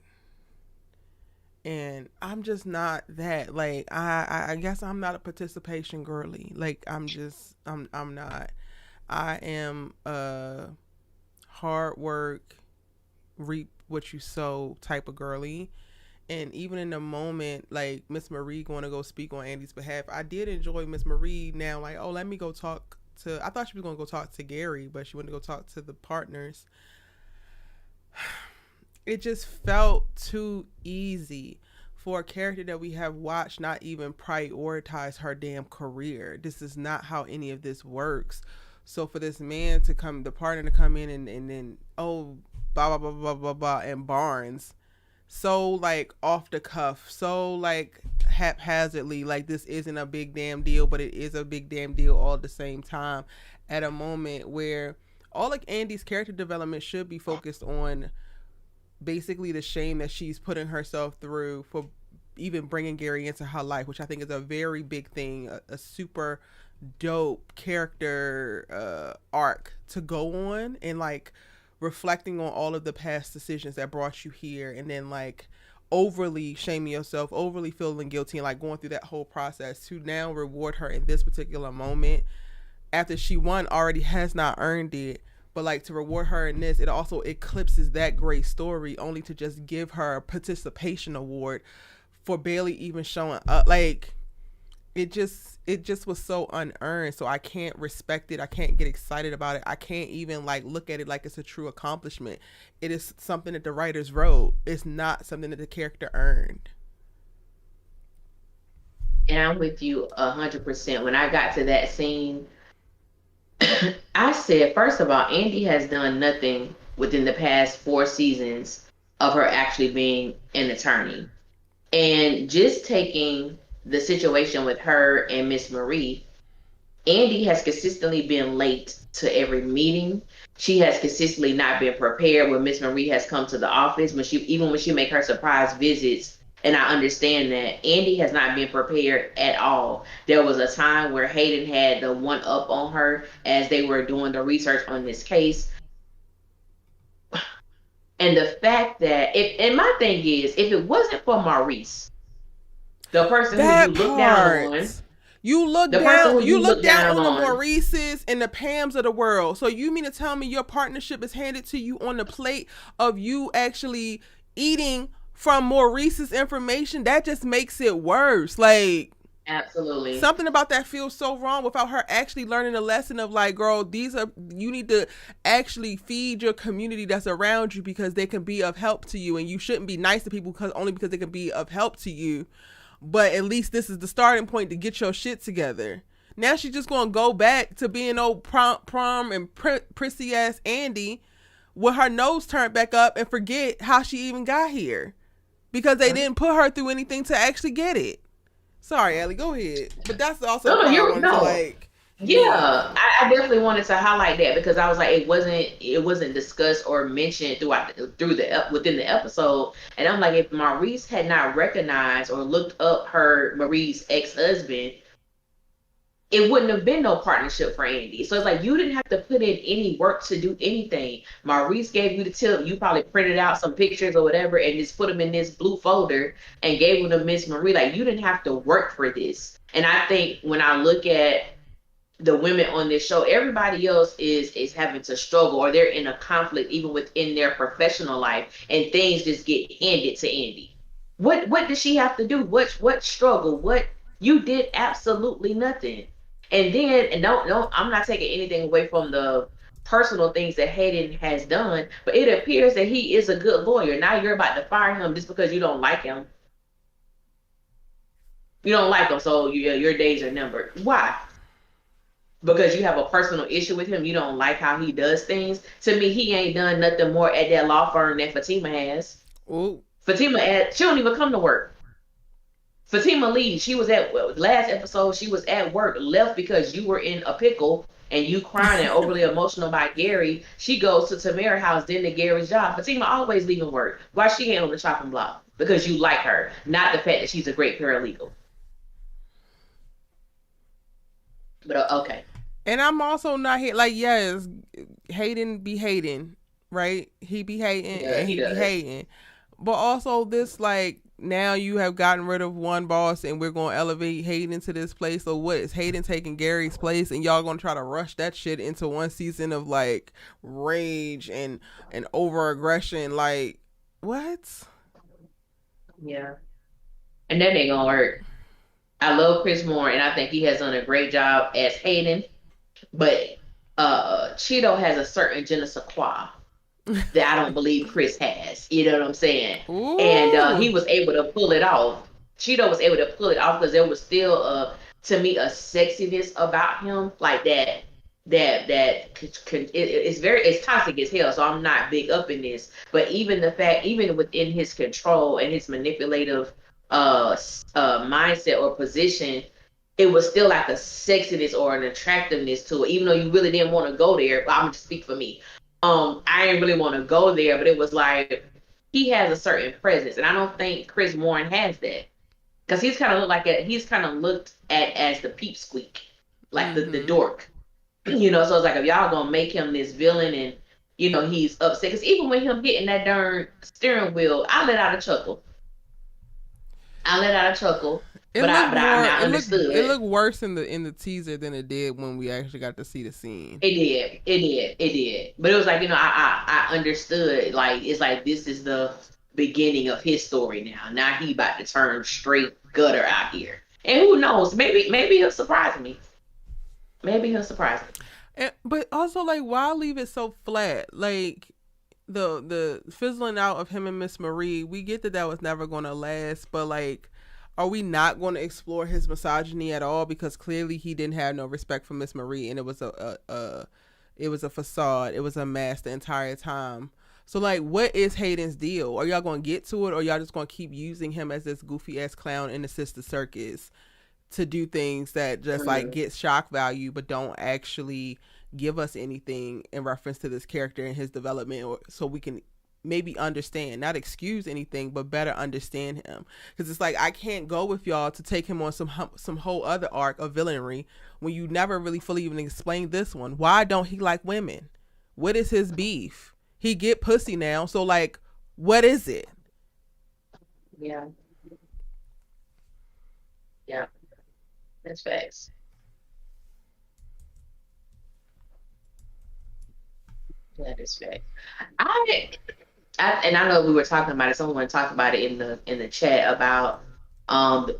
And I'm just not that. Like I guess I'm not a participation girly. Like I'm not. I am a hard work, reap what you sow type of girly. And even in the moment, like Miss Marie going to go speak on Andy's behalf, I did enjoy Miss Marie now. Like, oh, let me go talk to. I thought she was going to go talk to Gary, but she went to go talk to the partners. It just felt too easy for a character that we have watched not even prioritize her damn career. This is not how any of this works. So for this man to come, the partner to come in and then, oh, blah, blah, blah, blah, blah, blah, and Barnes, so like off the cuff, so like haphazardly, like this isn't a big damn deal, but it is a big damn deal all at the same time at a moment where all like Andy's character development should be focused on basically the shame that she's putting herself through for even bringing Gary into her life, which I think is a very big thing, a super dope character arc to go on, and like reflecting on all of the past decisions that brought you here, and then like overly shaming yourself, overly feeling guilty, and like going through that whole process to now reward her in this particular moment after she one already has not earned it, but like to reward her in this, it also eclipses that great story only to just give her a participation award for barely even showing up. Like it just was so unearned, so I can't respect it, I can't get excited about it, I can't even like look at it like it's a true accomplishment. It is something that the writers wrote, it's not something that the character earned. And I'm with you 100%. When I got to that scene, I said, first of all, Andy has done nothing within the past 4 seasons of her actually being an attorney. And just taking the situation with her and Miss Marie, Andy has consistently been late to every meeting. She has consistently not been prepared when Miss Marie has come to the office. When she make her surprise visits, and I understand that Andy has not been prepared at all. There was a time where Hayden had the one up on her as they were doing the research on this case. And the fact that and my thing is, if it wasn't for Maurice, the person who you That look down on, part. You look the person down who you you look look down down on the on, Maurices and the Pams of the world. So you mean to tell me your partnership is handed to you on the plate of you actually eating from Maurice's information? That just makes it worse. Like, absolutely. something about that feels so wrong without her actually learning a lesson of like, girl, you need to actually feed your community that's around you because they can be of help to you, and you shouldn't be nice to people because they can be of help to you. But at least this is the starting point to get your shit together. Now she's just gonna go back to being old prom and prissy ass Andy with her nose turned back up and forget how she even got here because they didn't put her through anything to actually get it. Sorry, Ellie, go ahead. But that's also No, the no, part I you're wanted to no. like hit. Yeah, I definitely wanted to highlight that because I was like, it wasn't discussed or mentioned within the episode, and I'm like, if Maurice had not recognized or looked up her Marie's ex husband, it wouldn't have been no partnership for Andy. So it's like you didn't have to put in any work to do anything. Maurice gave you the tip. You probably printed out some pictures or whatever and just put them in this blue folder and gave them to Miss Marie. Like you didn't have to work for this. And I think when I look at the women on this show, everybody else is having to struggle or they're in a conflict even within their professional life, and things just get handed to Andy. What does she have to do? What struggle? What you did absolutely nothing. And then and don't I'm not taking anything away from the personal things that Hayden has done, but it appears that he is a good lawyer. Now you're about to fire him just because you don't like him. You don't like him, so your days are numbered. Why? Because you have a personal issue with him, you don't like how he does things. To me, he ain't done nothing more at that law firm than Fatima has. Ooh. She don't even come to work. Fatima leaves. She was at last episode. She was at work, left because you were in a pickle and you crying and overly emotional about Gary. She goes to Tamara's house, then to Gary's job. Fatima always leaving work. Why she ain't on the chopping block? Because you like her, not the fact that she's a great paralegal. But okay. And I'm also not here. Like, yes, Hayden be hating, right? He be hating Yeah, and he he be does. hating. But also this, like, now you have gotten rid of one boss and we're going to elevate Hayden to this place. So what, is Hayden taking Gary's place and y'all going to try to rush that shit into one season of like rage and over aggression? Like, what? Yeah. And that ain't gonna work. I love Chris Moore, and I think he has done a great job as Hayden. But Cheeto has a certain je ne sais quoi that I don't believe Chris has. You know what I'm saying? And Ooh. he was able to pull it off. Cheeto was able to pull it off because there was still, to me, a sexiness about him, like that. It's toxic as hell. So I'm not big up in this, but even the fact, even within his control and his manipulative mindset or position, it was still like a sexiness or an attractiveness to it, even though you really didn't want to go there. I'm gonna speak for me. I didn't really want to go there, but it was like he has a certain presence, and I don't think Chris Warren has that because he's kind of looked at as the peep squeak, like the dork, you know. So it's like if y'all gonna make him this villain and he's upset because even when him hitting that darn steering wheel, I let out a chuckle. I let out a chuckle, It but looked more. I It understood. looked worse in the teaser than it did when we actually got to see the scene. It did. But it was like, I understood. Like, it's like this is the beginning of his story now. Now he about to turn straight gutter out here. And who knows? Maybe he'll surprise me. Maybe he'll surprise me. But also, like, why leave it so flat? Like the fizzling out of him and Miss Marie. We get that was never going to last, but like, are we not going to explore his misogyny at all? Because clearly he didn't have no respect for Miss Marie, and it was it was a facade. It was a mask the entire time. So like, what is Hayden's deal? Are y'all going to get to it, or y'all just going to keep using him as this goofy ass clown in the sister circus to do things that just like Mm-hmm. get shock value but don't actually give us anything in reference to this character and his development, or so we can maybe understand, not excuse anything, but better understand him. Because it's like I can't go with y'all to take him on some whole other arc of villainy when you never really fully even explained this one. Why don't he like women? What is his beef? He get pussy now, so like, what is it? Yeah. Yeah. That's facts. That is facts. I, and I know we were talking about it. Someone talked about it in the chat about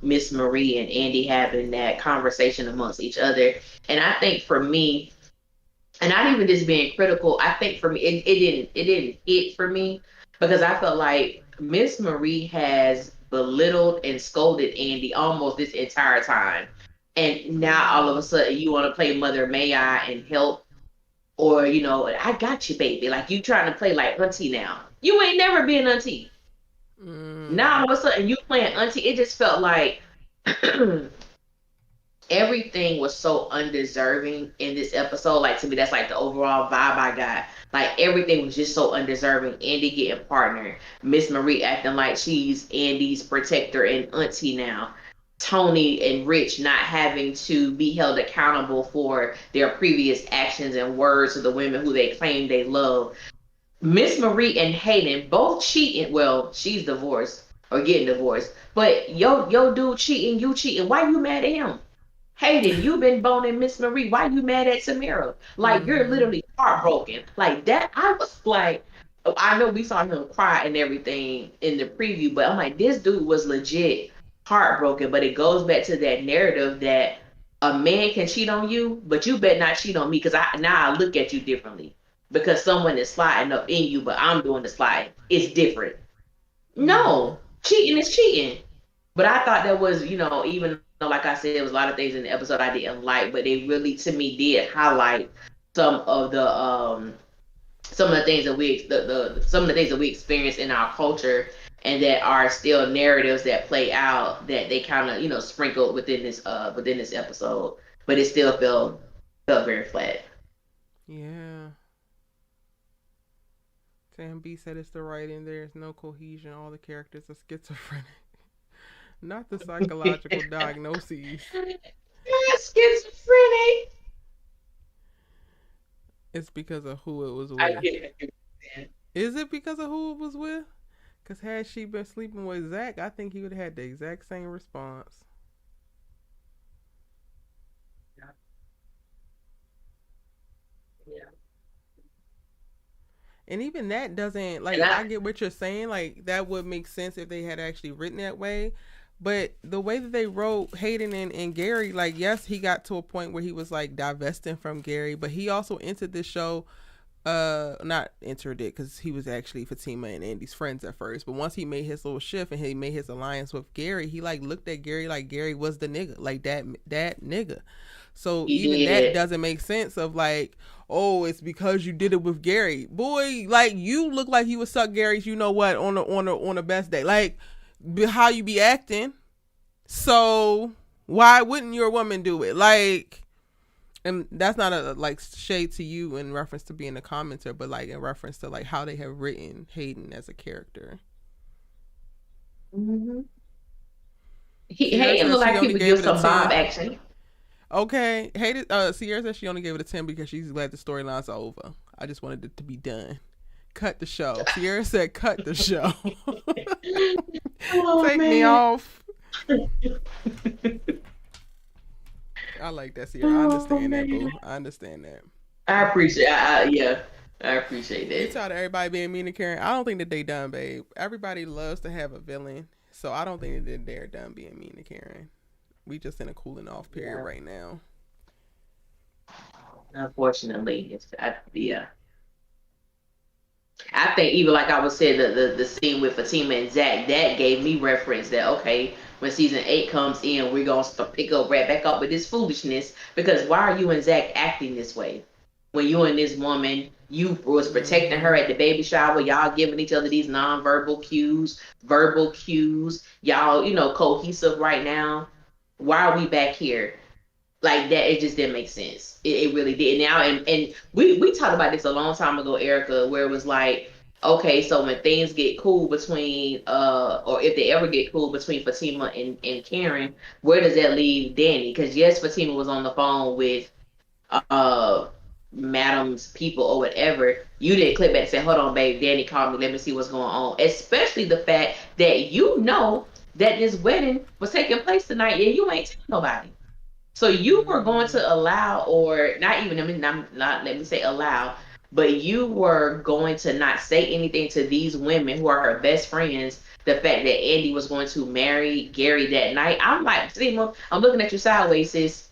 Miss Marie and Andy having that conversation amongst each other. And I think for me, and not even just being critical, I think for me it didn't hit for me because I felt like Miss Marie has belittled and scolded Andy almost this entire time. And now all of a sudden you want to play Mother May I and help, or I got you, baby. Like you trying to play like auntie now. You ain't never been auntie. Now Mm. all of a sudden you playing auntie. It just felt like everything was so undeserving in this episode. Like to me, that's like the overall vibe I got. Like everything was just so undeserving. Andy getting partner, Miss Marie acting like she's Andy's protector and auntie now. Tony and Rich not having to be held accountable for their previous actions and words to the women who they claim they love. Miss Marie and Hayden both cheating. Well, she's divorced or getting divorced, but yo dude cheating, you cheating. Why you mad at him? Hayden, you've been boning Miss Marie. Why you mad at Samira? Like you're Mm-hmm. literally heartbroken. Like that. I was like, I know we saw him cry and everything in the preview, but I'm like, this dude was legit heartbroken. But it goes back to that narrative that a man can cheat on you, but you better not cheat on me because I now I look at you differently because someone is sliding up in you, but I'm doing the slide. It's different. Mm-hmm. No, cheating is cheating. But I thought that was, even though, like I said, there was a lot of things in the episode I didn't like, but they really, to me, did highlight some of the some of the things that some of the things that we experience in our culture, and that are still narratives that play out that they kind of, sprinkled within this episode, but it still felt very flat. Yeah. Sam B said it's the writing. There's no cohesion. All the characters are schizophrenic. Not the psychological diagnoses. Schizophrenic. It's because of who it was I with. get it. Is it because of who it was with? Because had she been sleeping with Zach, I think he would have had the exact same response. Yeah. Yeah. And even that doesn't, And like, I, I get what you're saying. Like, that would make sense if they had actually written that way. But the way that they wrote Hayden and Gary, like, yes, he got to a point where he was, like, divesting from Gary. But he also entered this show, not entered it because he was actually Fatima and Andy's friends at first. But once he made his little shift and he made his alliance with Gary, he, like, looked at Gary like Gary was the nigga. Like, that nigga. So he even that did. doesn't make sense of like, oh, it's because you did it with Gary. Boy, like you look like you would suck Gary's, you know what, on the best day. Like how you be acting. So why wouldn't your woman do it? Like, and that's not a like shade to you in reference to being a commenter, but like in reference to like how they have written Hayden as a character. Mm-hmm. Sierra Hayden said looked she like he only would gave give it a some Bob 10. action. Okay, hated. Sierra said she only gave it a 10 because she's glad the storylines are over. I just wanted it to be done. Cut the show. Sierra said, "Cut the show. Oh Take me man. off." I like that, Sierra. I Oh understand that, man. boo. I understand that. I appreciate. Yeah, I appreciate You that. tired of everybody being mean to Karen? I don't think that they done, babe. Everybody loves to have a villain, so I don't think that they're done being mean to Karen. We just in a cooling off period Yeah. right now. Unfortunately, yeah. I think even like I was saying, the scene with Fatima and Zach, that gave me reference that okay, when season 8 comes in, we're gonna pick up right back up with this foolishness. Because why are you and Zach acting this way? When you and this woman, you was protecting her Mm-hmm. at the baby shower, y'all giving each other these nonverbal cues, verbal cues, y'all, cohesive right now. why are we back here? Like that, it just didn't make sense. It really did. Now, and we talked about this a long time ago, Erica, where it was like, okay, so when things get cool between or if they ever get cool between Fatima and Karen, where does that leave Danny? Because yes, Fatima was on the phone with uh Madam's people or whatever. You didn't click back and say, hold on, babe, Danny called me, let me see what's going on. Especially the fact that you know that this wedding was taking place tonight and you ain't telling nobody. So you were going to allow, or not even, I mean, not let me say allow, but you were going to not say anything to these women who are her best friends. The fact that Andy was going to marry Gary that night, I'm like, see, I'm looking at you sideways, sis.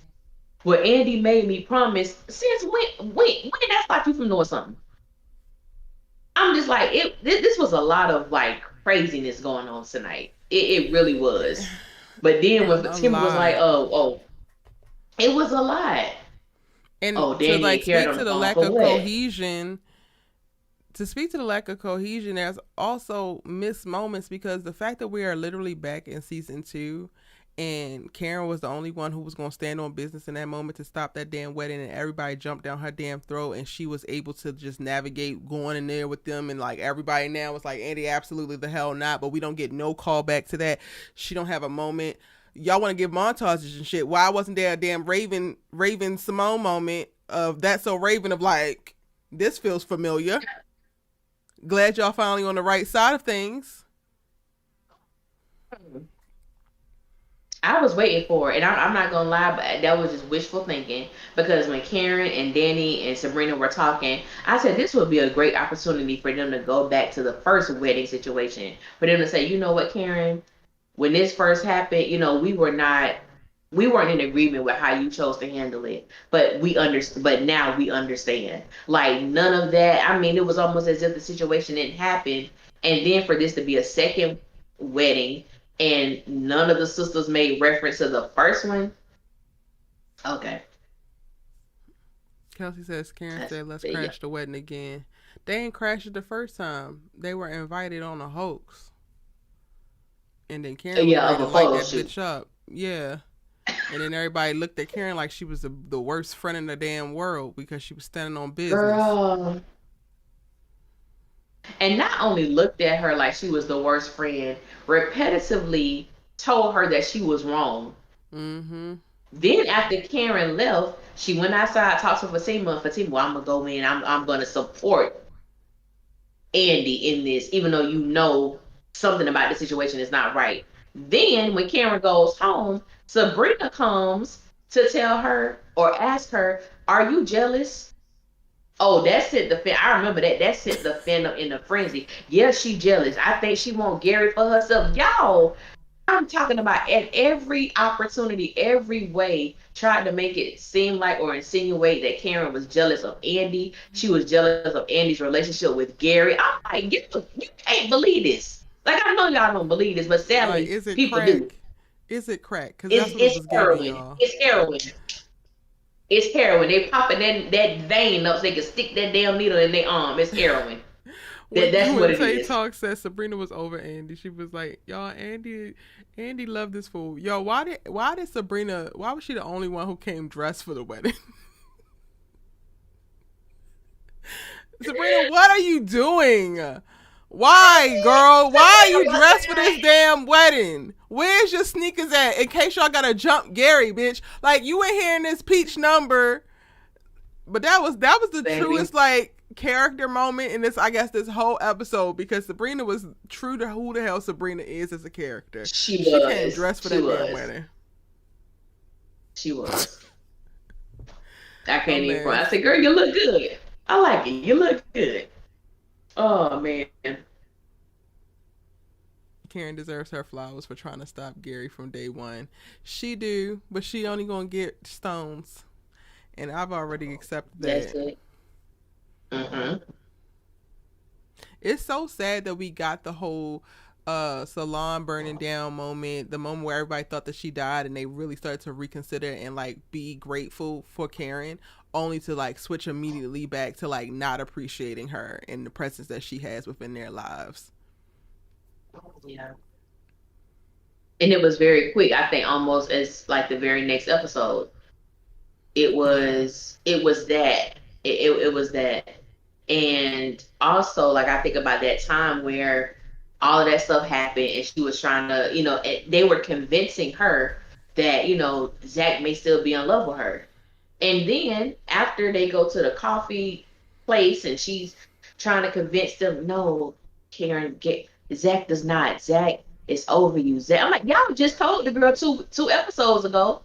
Well, Andy made me promise. Since when did that stop you from doing something? I'm just like, this was a lot of like craziness going on tonight. It really was. But then when Fatima was like, oh, it was a lot. And Oh, to Danny like and Carrot speak on to the the phone lack for of what? cohesion, there's also missed moments because the fact that we are literally back in season 2 and Karen was the only one who was going to stand on business in that moment to stop that damn wedding, and everybody jumped down her damn throat, and she was able to just navigate going in there with them, and like everybody now was like, Andy, absolutely the hell not, but we don't get no call back to that. She don't have a moment. Y'all want to give montages and shit. Why wasn't there a damn Raven Simone moment of That's So Raven of like, this feels familiar. Glad y'all finally on the right side of things. I was waiting for it, and I'm not gonna lie, but that was just wishful thinking. Because when Karen and Danny and Sabrina were talking, I said this would be a great opportunity for them to go back to the first wedding situation, for them to say, you know what, Karen, when this first happened, we weren't in agreement with how you chose to handle it, but but now we understand. Like none of that. I mean, it was almost as if the situation didn't happen, and then for this to be a second wedding, and none of the sisters made reference to the first one. Okay, Kelsey says, Karen that's said, let's yeah, crash the wedding again. They ain't crashed it the first time. They were invited on a hoax. And then Karen was yeah, ready of to a light photo that shoot, bitch up. Yeah. And then everybody looked at Karen like she was the worst friend in the damn world because she was standing on business. girl. And not only looked at her like she was the worst friend, repetitively told her that she was wrong. Mm-hmm. Then after Karen left, she went outside, talked to Fatima. Fatima, well, I'm gonna go in. I'm gonna support Andy in this, even though you know something about the situation is not right. Then when Karen goes home, Sabrina comes to tell her or ask her, "Are you jealous?" Oh, that sent the fan. I remember that. That sent the fandom in a frenzy. Yeah, she jealous. I think she want Gary for herself. Y'all, I'm talking about at every opportunity, every way, tried to make it seem like or insinuate that Karen was jealous of Andy. She was jealous of Andy's relationship with Gary. I'm like, you can't believe this. Like, I know y'all don't believe this, but Like, sadly, is it people do. crack? Is it crack? Because that's It's what it it's was giving heroin. y'all. It's heroin. It's heroin. They popping that vein up so they can stick that damn needle in their arm. It's heroin. That's what When it Tay is. Talk said Sabrina was over Andy, she was like, "Y'all, Andy loved this fool. Yo, why did Sabrina? Why was she the only one who came dressed for the wedding? Sabrina, what are you doing? Why, girl? Why are you dressed for this damn wedding? Where's your sneakers at? In case y'all gotta jump Gary, bitch. Like you ain't hearing this peach number, but that was the Baby. truest like character moment in this, I guess, this whole episode, because Sabrina was true to who the hell Sabrina is as a character. She She came was. dressed for She that damn was. wedding. She was. I can't even front. I Hilarious. said, girl, you look good. I like it. You look good. Oh man. Karen deserves her flowers for trying to stop Gary from day one. She do, but she only gonna get stones, and I've already accepted That's that. it. Mm-hmm. It's so sad that we got the whole salon burning down moment, the moment where everybody thought that she died and they really started to reconsider and like be grateful for Karen, only to like switch immediately back to like not appreciating her and the presence that she has within their lives. Yeah. And it was very quick. I think almost as like the very next episode. Yeah. It was that. It was that. And also, like, I think about that time where all of that stuff happened and she was trying to, they were convincing her that, Zach may still be in love with her. And then after they go to the coffee place and she's trying to convince them, no, Karen, get Zach does not. Zach is over you. Zach. I'm like, y'all just told the girl two episodes ago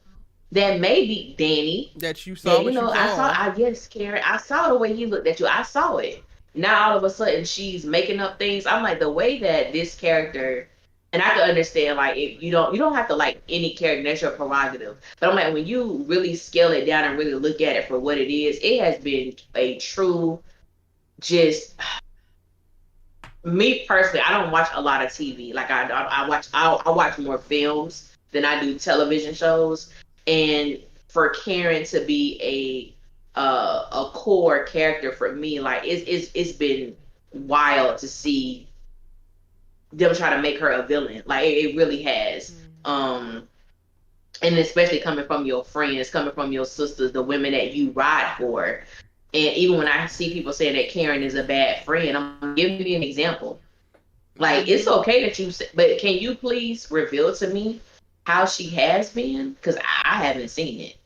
that maybe Danny, That you saw that what you saw. I guess Karen, I saw the way he looked at you. I saw it. Now all of a sudden she's making up things. I'm like, the way that this character, and I can understand, like, if you don't have to like any character, that's your prerogative. But I'm like, when you really scale it down and really look at it for what it is, it has been a true, just me personally. I don't watch a lot of TV. Like I watch more films than I do television shows. And for Karen to be a core character for me, like it's been wild to see them try to make her a villain. Like it really has. And especially coming from your friends, coming from your sisters, the women that you ride for. And even when I see people saying that Karen is a bad friend, I'm giving you an example. Like, it's Mm-hmm. okay that but can you please reveal to me how she has been? Because I haven't seen it.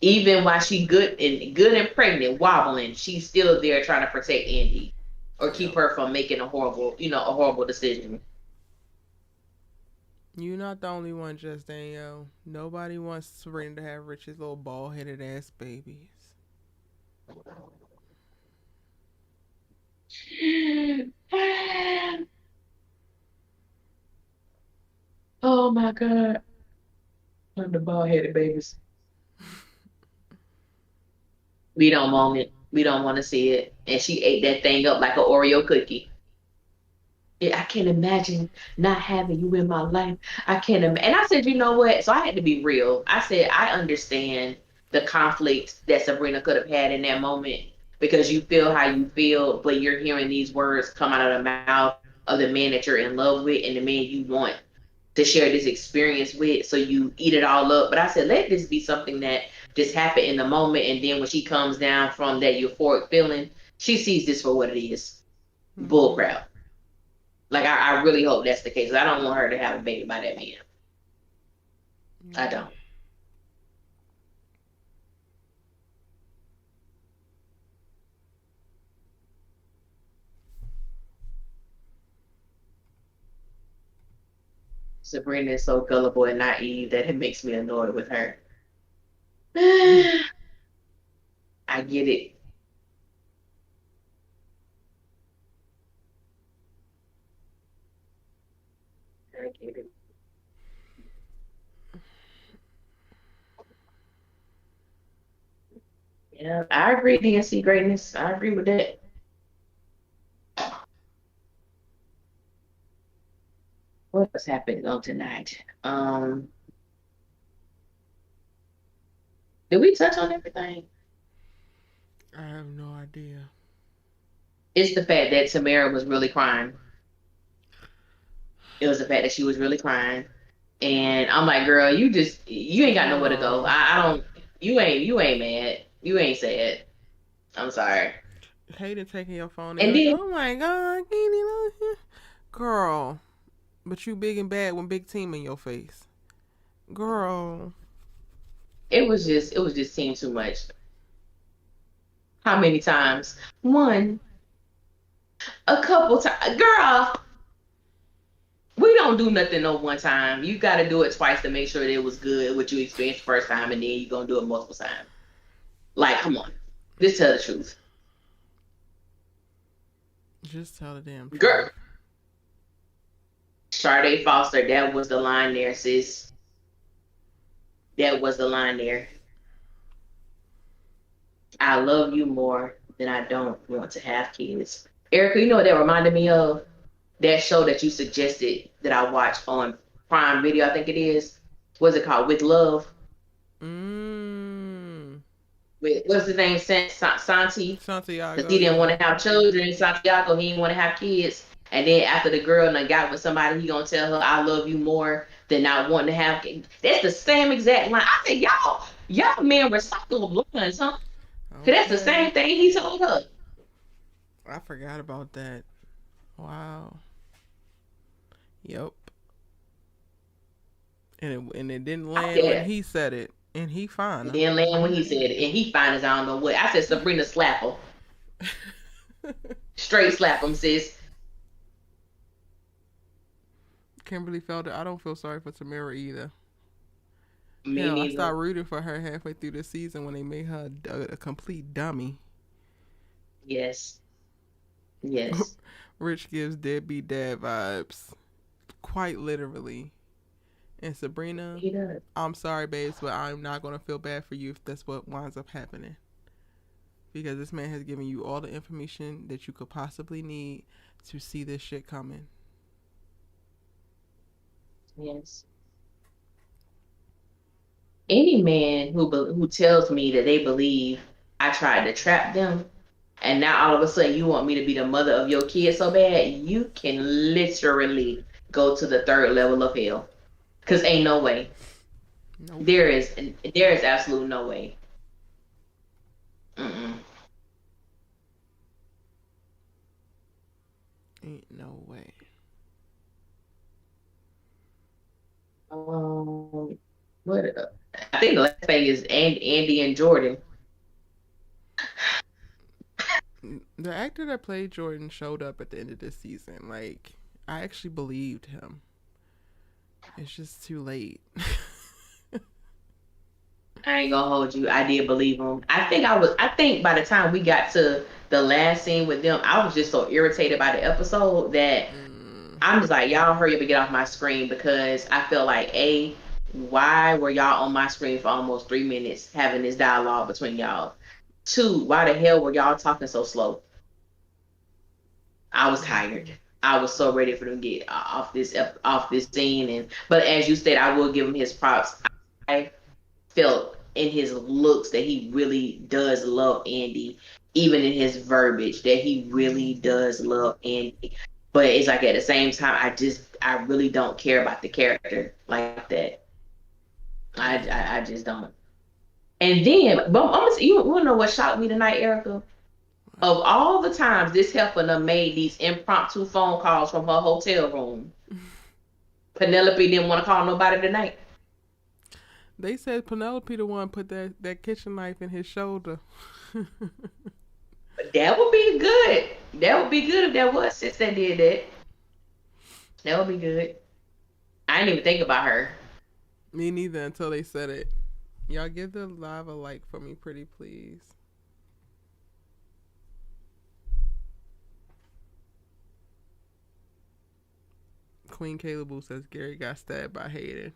Even while she good and pregnant, wobbling, she's still there trying to protect Andy or keep Yep. her from making a horrible decision. You're not the only one, just Danielle. Nobody wants Serena to have Rich's little bald headed ass babies. Oh my God. The bald headed babies. We don't want it. We don't want to see it. And she ate that thing up like an Oreo cookie. Yeah, I can't imagine not having you in my life. I can't imagine. And I said, you know what? So I had to be real. I said, I understand the conflict that Sabrina could have had in that moment because you feel how you feel, but you're hearing these words come out of the mouth of the man that you're in love with and the man you want to share this experience with. So you eat it all up. But I said, let this be something that just happened in the moment. And then when she comes down from that euphoric feeling, she sees this for what it is. Bull Mm-hmm. crap. Like I really hope that's the case. I don't want her to have a baby by that man. I Yeah. don't. Sabrina is so gullible and naive that it makes me annoyed with her. I get it. I get it. Yeah, I agree, DNC greatness. I agree with that. What was happening on tonight? Did we touch on everything? I have no idea. It's the fact that Tamara was really crying. It was the fact that she was really crying. And I'm like, girl, you ain't got nowhere to go. Girl. I don't you ain't mad. You ain't sad. I'm sorry. Hating taking your phone and you're And like, then oh my God, Katie, girl. But you big and bad when big team in your face. Girl. it was just seeing too much. How many times? One, a couple times. Girl, we don't do nothing no one time. You gotta do it twice to make sure that it was good what you experienced first time and then you're gonna do it multiple times. Like, come on. Just tell the truth. Just tell the damn truth. Girl. Sade Foster, that was the line there, sis. That was the line there. I love you more than I don't want to have kids. Erica, you know what that reminded me of? That show that you suggested that I watch on Prime Video, I think it is. What's it called? With Love. Mmm. With what's his name? Santi. Because Santiago, he didn't want yeah. to have children. Santiago, he didn't want to have kids. And then after the girl and got with somebody, he gonna tell her, "I love you more than not wanting to have kids. That's the same exact line. I said, y'all men recycle lines, huh? Cause that's the Okay. same thing he told her. I forgot about that. Wow. Yep. And it didn't I land when said, he said it. And he fine, and huh? then land when he said it, and he fine as I don't know what. I said, Sabrina, slap him, straight slap him, sis. Kimberly felt it. I don't feel sorry for Tamara either. Me Hell, I neither. started rooting for her halfway through the season when they made her a complete dummy. Yes, yes, Rich gives deadbeat dad vibes. Quite literally. And Sabrina, he does. I'm sorry, babes, but I'm not going to feel bad for you if that's what winds up happening. Because this man has given you all the information that you could possibly need to see this shit coming. Yes. Any man who tells me that they believe I tried to trap them, and now all of a sudden you want me to be the mother of your kid so bad, you can literally go to the third level of hell. Cause ain't no way. Nope. There is absolute no way. Mm-mm. Ain't no way. Um, what? I think the last thing is Andy and Jordan. The actor that played Jordan showed up at the end of this season. Like, I actually believed him. It's just too late. I ain't gonna hold you. I did believe him. I think by the time we got to the last scene with them, I was just so irritated by the episode that Mm, I'm just like, y'all hurry up and get off my screen because I feel like why were y'all on my screen for almost 3 minutes having this dialogue between y'all? Two, why the hell were y'all talking so slow? I was tired. mm-hmm. I was so ready for them to get off this scene, but as you said, I will give him his props. I felt in his looks that he really does love Andy, even in his verbiage that he really does love Andy. But it's like at the same time, I really don't care about the character like that. I just don't. And then, but you want to know what shocked me tonight, Erica? Of all the times this heifer done made these impromptu phone calls from her hotel room, Penelope didn't want to call nobody tonight. They said Penelope the one put that kitchen knife in his shoulder. But that would be good. That would be good if that was sis that did that. That would be good. I didn't even think about her. Me neither until they said it. Y'all give the live a like for me, pretty please. Queen Caleb says Gary got stabbed by Hayden.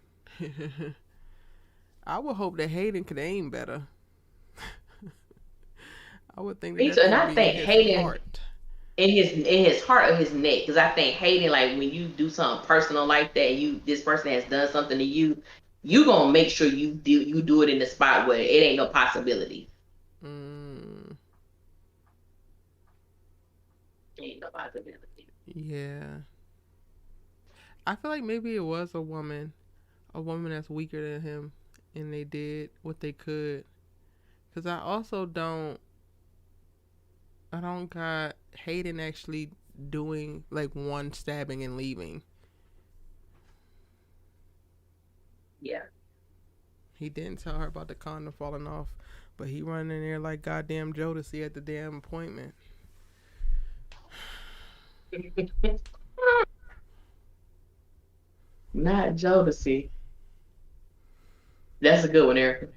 I would hope that Hayden could aim better. I would think that Me that too. And thing would I be in think his Hayden heart. in his heart or his neck, because I think Hayden, like when you do something personal like that, this person has done something to you, you gonna make sure you do it in the spot where it ain't no possibility. Mm, Ain't no possibility. yeah. I feel like maybe it was a woman that's weaker than him, and they did what they could. Cause I don't got Hayden actually doing like one stabbing and leaving. Yeah. He didn't tell her about the condom falling off, but he running in there like goddamn Jodeci at the damn appointment. Not Jodeci. That's a good one, Erica.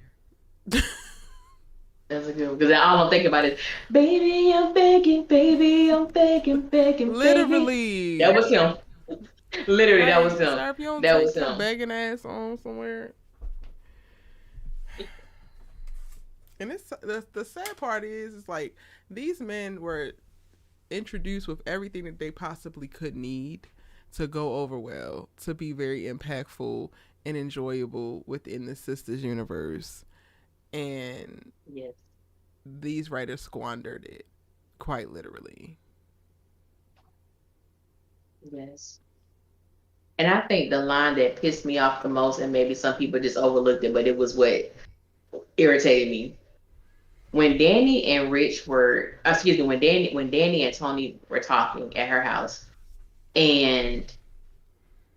That's a good one. Because all I'm thinking about is, baby, I'm begging. That Literally. was him. Literally, that was Like, him. sir, if you don't That take was your him. begging ass on somewhere. And the sad part is, it's like these men were introduced with everything that they possibly could need to go over well, to be very impactful and enjoyable within the Sistas universe. And Yes. these writers squandered it, quite literally. Yes. And I think the line that pissed me off the most, and maybe some people just overlooked it, but it was what irritated me. When Danny and Rich were, excuse me, when Danny and Tony were talking at her house, and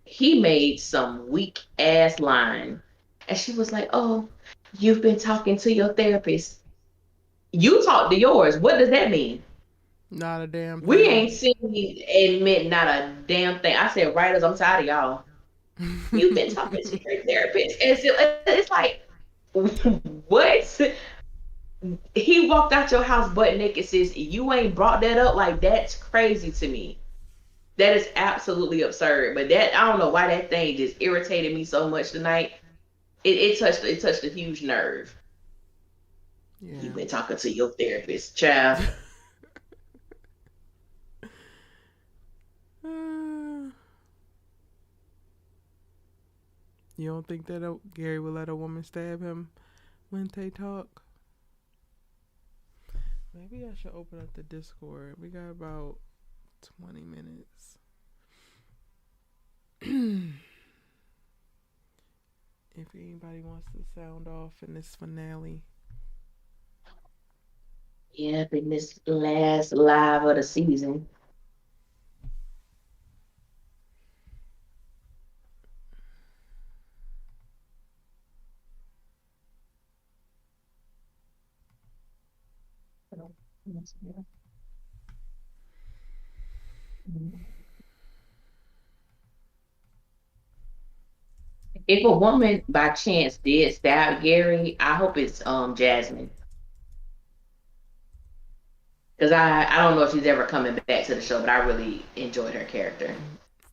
he made some weak ass line, and she was like, "Oh, you've been talking to your therapist. You talk to yours. What does that mean? Not a damn We thing. ain't seen me admit not a damn thing." I said, "Writers, I'm tired of y'all. You've been talking to your therapist." And it's like, what? He walked out your house butt naked, sis. You ain't brought that up. Like, that's crazy to me. That is absolutely absurd. But that, I don't know why that thing just irritated me so much tonight. It touched a huge nerve. You've Yeah. been talking to your therapist, child. You don't think that Gary would let a woman stab him when they talk? Maybe I should open up the Discord. We got about 20 minutes. If anybody wants to sound off in this finale. Yeah, in this last live of the season. If a woman by chance did stab Gary, I hope it's Jasmine. Because I don't know if she's ever coming back to the show, but I really enjoyed her character.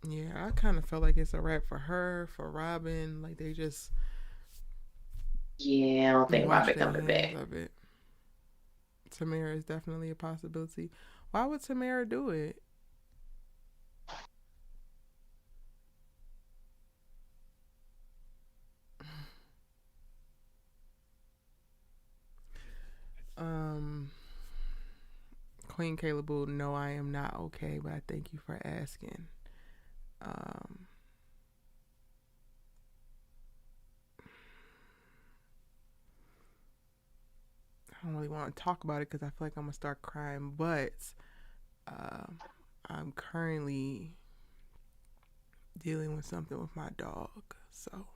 Yeah, I kind of felt like it's a wrap for her, for Robin. Like they just Yeah, I don't think washed Robin their coming hands back. of it. Tamara is definitely a possibility. Why would Tamara do it? Um, Queen Caleb will no, I am not okay, but I thank you for asking. Um, I don't really want to talk about it because I feel like I'm gonna start crying, but um, I'm currently dealing with something with my dog, so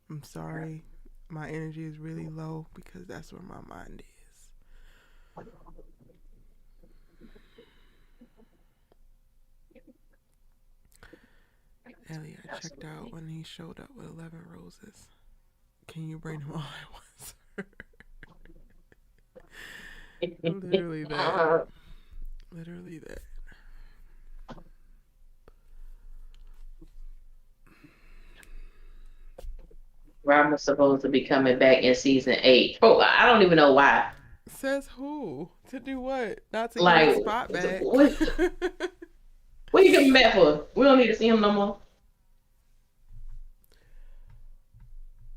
I'm sorry. My energy is really low because that's where my mind is. Ellie, I checked out when he showed up with 11 roses. Can you bring them all at once? Literally that. Literally that. Robin's supposed to be coming back in season 8. Oh, I don't even know why. Says who? To do what? Not to get his Like, spot back. what you coming back for? We don't need to see him no more.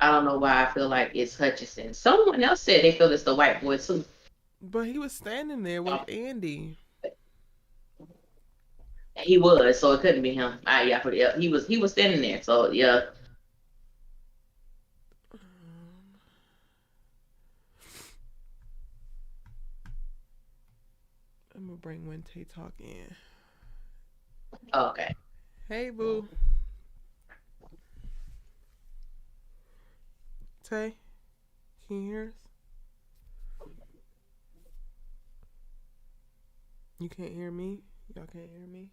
I don't know why I feel like it's Hutchison. Someone else said they feel it's the white boy too. But he was standing there with Andy. He was, so it couldn't be him. Yeah, he was standing there. So yeah. I'm gonna bring Wente Talk in. Okay. Hey, boo. Tay, can you hear us? You can't hear me? Y'all can't hear me?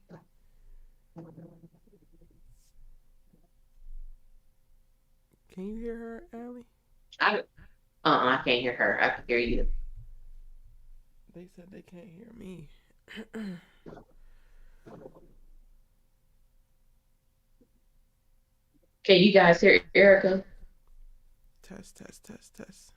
Can you hear her, Allie? I can't hear her. I can hear you. They said they can't hear me. Can you guys hear Erica? Test, test, test, test.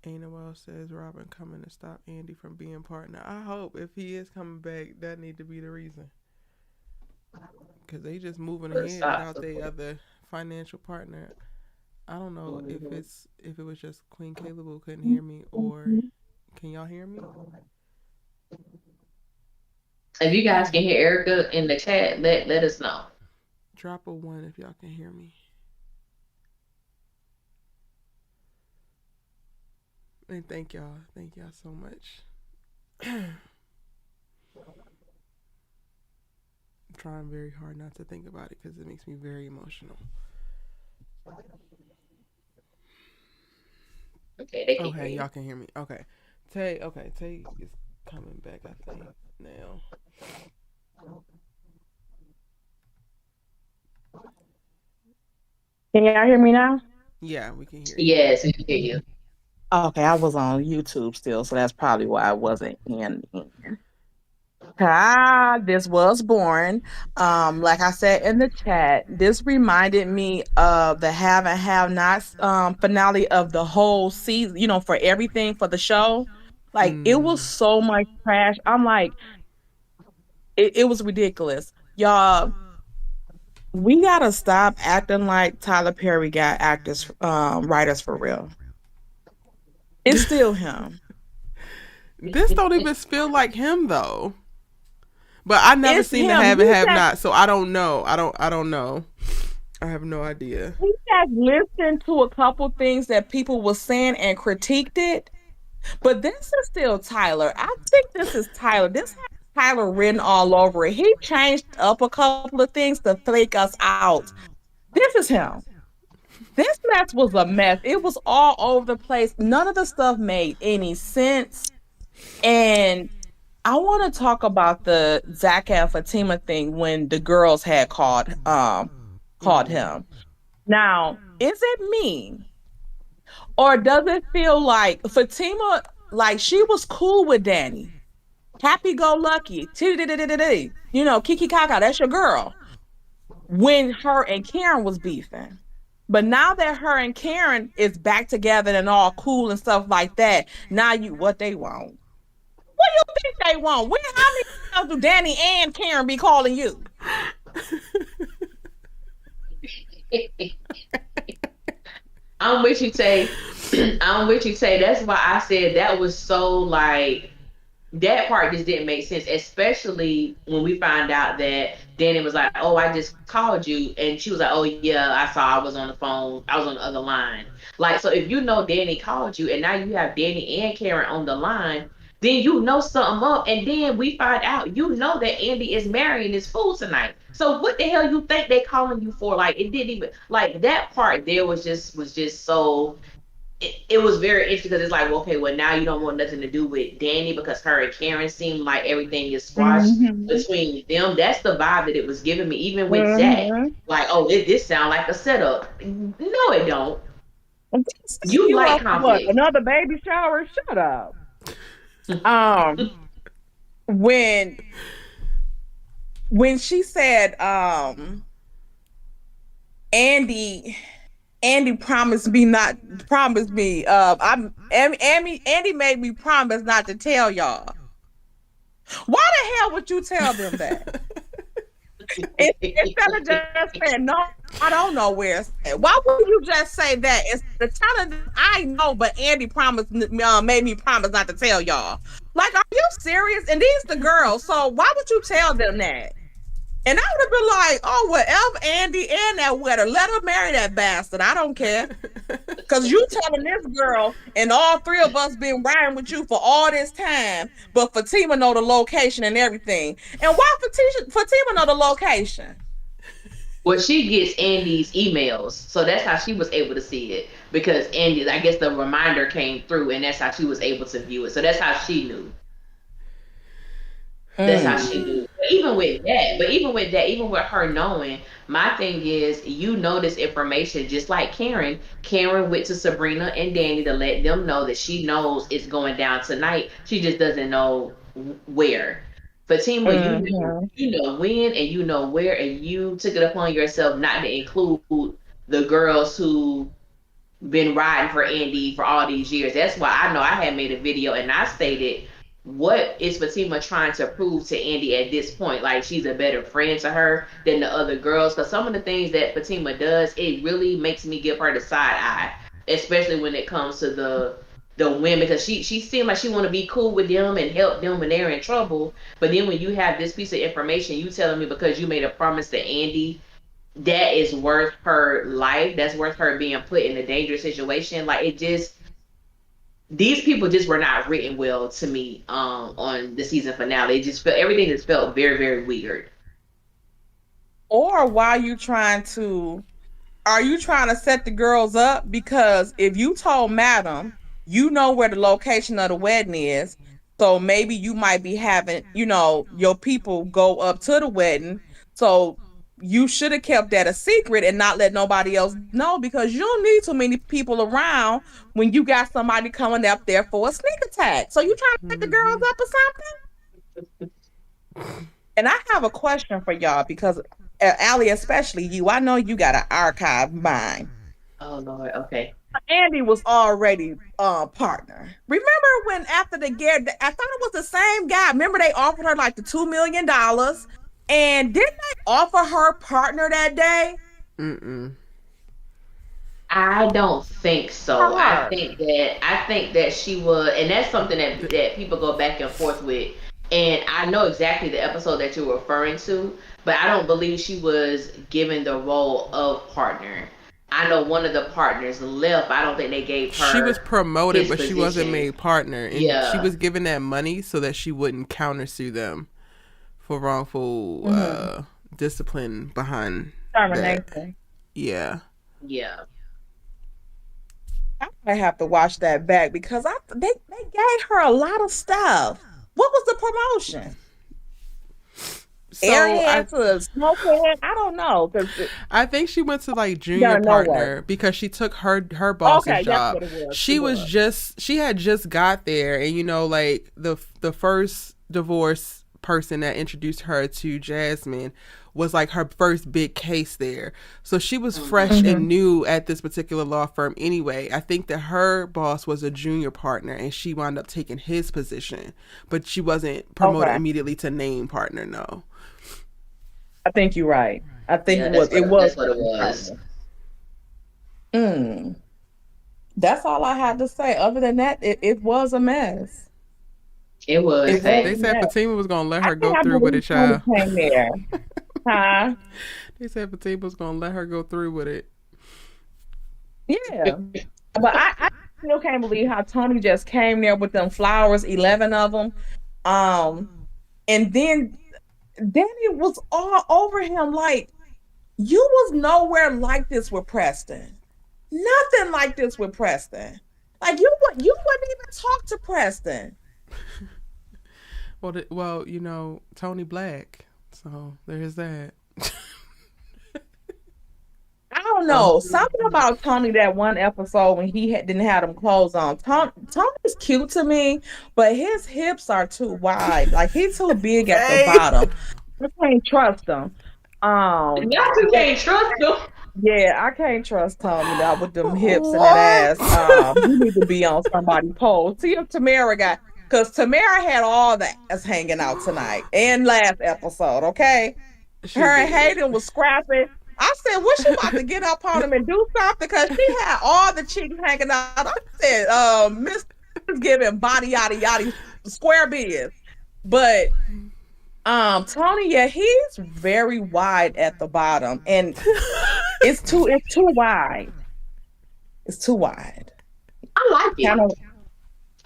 Ain't Noel says Robin coming to stop Andy from being partner. I hope if he is coming back, that need to be the reason. Because they just moving ahead Stop. without their other financial partner. I don't know if it was just Queen Caleb who couldn't hear me, or can y'all hear me? If you guys can hear Erica in the chat, let us know. Drop a one if y'all can hear me. And thank y'all. Thank y'all so much. I'm trying very hard not to think about it because it makes me very emotional. Okay, they can hear Okay, you. y'all can hear me. Okay. Tay is coming back, I think, now. Can y'all hear me now? Yeah, we can hear you. Yes, we can hear you. Okay, I was on YouTube still, so that's probably why I wasn't in. Ah, this was born. Like I said in the chat, this reminded me of the have and have nots finale of the whole season, for everything for the show. Like it was Mm. so much trash. I'm like, it was ridiculous. Y'all, we gotta stop acting like Tyler Perry got actors, writers for real. It's still him. This don't even feel like him though. But I never It's seen the him. have and have not, so I don't know. I don't know. I have no idea. He just listened to a couple things that people were saying and critiqued it. But this is still Tyler. I think this is Tyler. This has Tyler written all over it. He changed up a couple of things to fake us out. This is him. This mess was a mess. It was all over the place. None of the stuff made any sense. And I want to talk about the Zach and Fatima thing when the girls had called Mm. him. Now, is it me, or does it feel like Fatima, like she was cool with Danny, happy go lucky, Kiki Kaka, that's your girl, when her and Karen was beefing. But now that her and Karen is back together and all cool and stuff like that, now you what they want? What do you think they want? How many times do Danny and Karen be calling you? I'm with you, Tay. I'm with you, Tay. That's why I said that was so like that part just didn't make sense, especially when we find out that Danny was like, "Oh, I just called you," and she was like, "Oh yeah, I saw. I was on the phone. I was on the other line." Like, so if you know Danny called you, and now you have Danny and Karen on the line, then you know something up, and then we find out you know that Andy is marrying this fool tonight. So what the hell you think they calling you for? Like, it didn't even like that part there was just so it was very interesting because it's like, well, okay, well, now you don't want nothing to do with Danny because her and Karen seem like everything is squashed Mm-hmm. between them. That's the vibe that it was giving me, even with Zach. Mm-hmm. Like, oh, this sound like a setup. No, it don't. You You like up for what? conflict. Another baby shower? Shut up. Um, when she said, Andy promised me, Andy made me promise not to tell y'all. Why the hell would you tell them that? Instead of just saying, no, I don't know where it's at. Why would you just say that? It's the telling them I know, but Andy made me promise not to tell y'all. Like, are you serious? And these the girls, so why would you tell them that? And I would have been like, oh, whatever, Andy and that wetter, let her marry that bastard. I don't care. Because you telling this girl and all three of us been riding with you for all this time, but Fatima know the location and everything. And why Fatima know the location? Well, she gets Andy's emails, so that's how she was able to see it because Andy, I guess the reminder came through, and that's how she was able to view it. So that's how she knew. That's how she Mm. do. Even with her knowing, my thing is, you know this information just like Karen. Karen went to Sabrina and Danny to let them know that she knows it's going down tonight. She just doesn't know where. Fatima, Mm-hmm. you know when and you know where, and you took it upon yourself not to include the girls who been riding for Andy for all these years. That's why I know I had made a video and I stated what is Fatima trying to prove to Andy at this point? Like, she's a better friend to her than the other girls. Because some of the things that Fatima does, it really makes me give her the side eye, especially when it comes to the women. Because she seemed like she want to be cool with them and help them when they're in trouble. But then when you have this piece of information, you telling me because you made a promise to Andy that is worth her life, that's worth her being put in a dangerous situation. Like, it just, these people just were not written well to me on the season finale. It just felt, everything just felt very, very weird. Or why are you trying to set the girls up? Because if you told Madam, you know where the location of the wedding is, so maybe you might be having, your people go up to the wedding. So you should have kept that a secret and not let nobody else know, because you don't need too many people around when you got somebody coming up there for a sneak attack. So you trying to set the girls up or something? And I have a question for y'all, because Allie, especially you, I know you got an archive mind. Oh Lord, okay. Andy was already partner. Remember when after the Gary, I thought it was the same guy. Remember they offered her like the $2 million, and didn't they offer her partner that day? I don't think so. I think that she was, and that's something that people go back and forth with. And I know exactly the episode that you're referring to, but I don't believe she was given the role of partner. I know one of the partners left. I don't think they gave her. She was promoted, but position. She wasn't made partner. And yeah. She was given that money so that she wouldn't countersue them for wrongful discipline behind termination. Yeah. Yeah. I have to watch that back, because they gave her a lot of stuff. What was the promotion? So Airhead to Smokehead? I don't know. I think she went to like junior partner because she took her boss's job. That's what it was. She had just got there, and like the first divorce person that introduced her to Jasmine was like her first big case there. So she was fresh and new at this particular law firm anyway. I think that her boss was a junior partner and she wound up taking his position, but she wasn't promoted immediately to name partner. No. I think you're right. I think it was. That's what it was. That's all I had to say. Other than that, it was a mess. It was. They said Fatima was going to let her go through with it, child. Came there. Huh? They said Fatima was going to let her go through with it. Yeah. But I still can't believe how Tony just came there with them flowers, 11 of them. And then Danny was all over him like, you was nowhere like this with Preston. Nothing like this with Preston. Like, you wouldn't even talk to Preston. Well, Tony Black. So there's that. I don't know. Something about Tony, that one episode when he didn't have them clothes on. Tony's cute to me, but his hips are too wide. Like, he's too big at the bottom. I can't trust him. Y'all can't trust him. Yeah, I can't trust Tony now with them hips and that ass. He need to be on somebody's pole. See if Tamara got, because Tamara had all the ass hanging out tonight and last episode. Okay, her and Hayden was scrapping. I said, "What she about to get up on him and do something?" Because she had all the cheeks hanging out. I said, "Miss giving body yada yada square biz," but. Tony, yeah, he's very wide at the bottom, and it's too wide. It's too wide. I like it.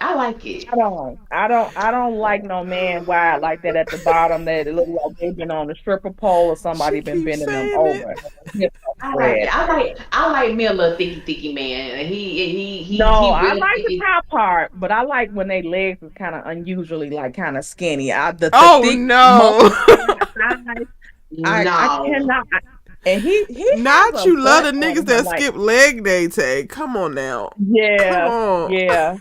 I like it. I don't like no man wide like that at the bottom that it look like they've been on the stripper pole or somebody been bending them over. I like me a little thicky man. I like the top part, but I like when they legs is kind of unusually like kind of skinny. I cannot. And he not you love the niggas that skip leg day tag. Come on now. Yeah.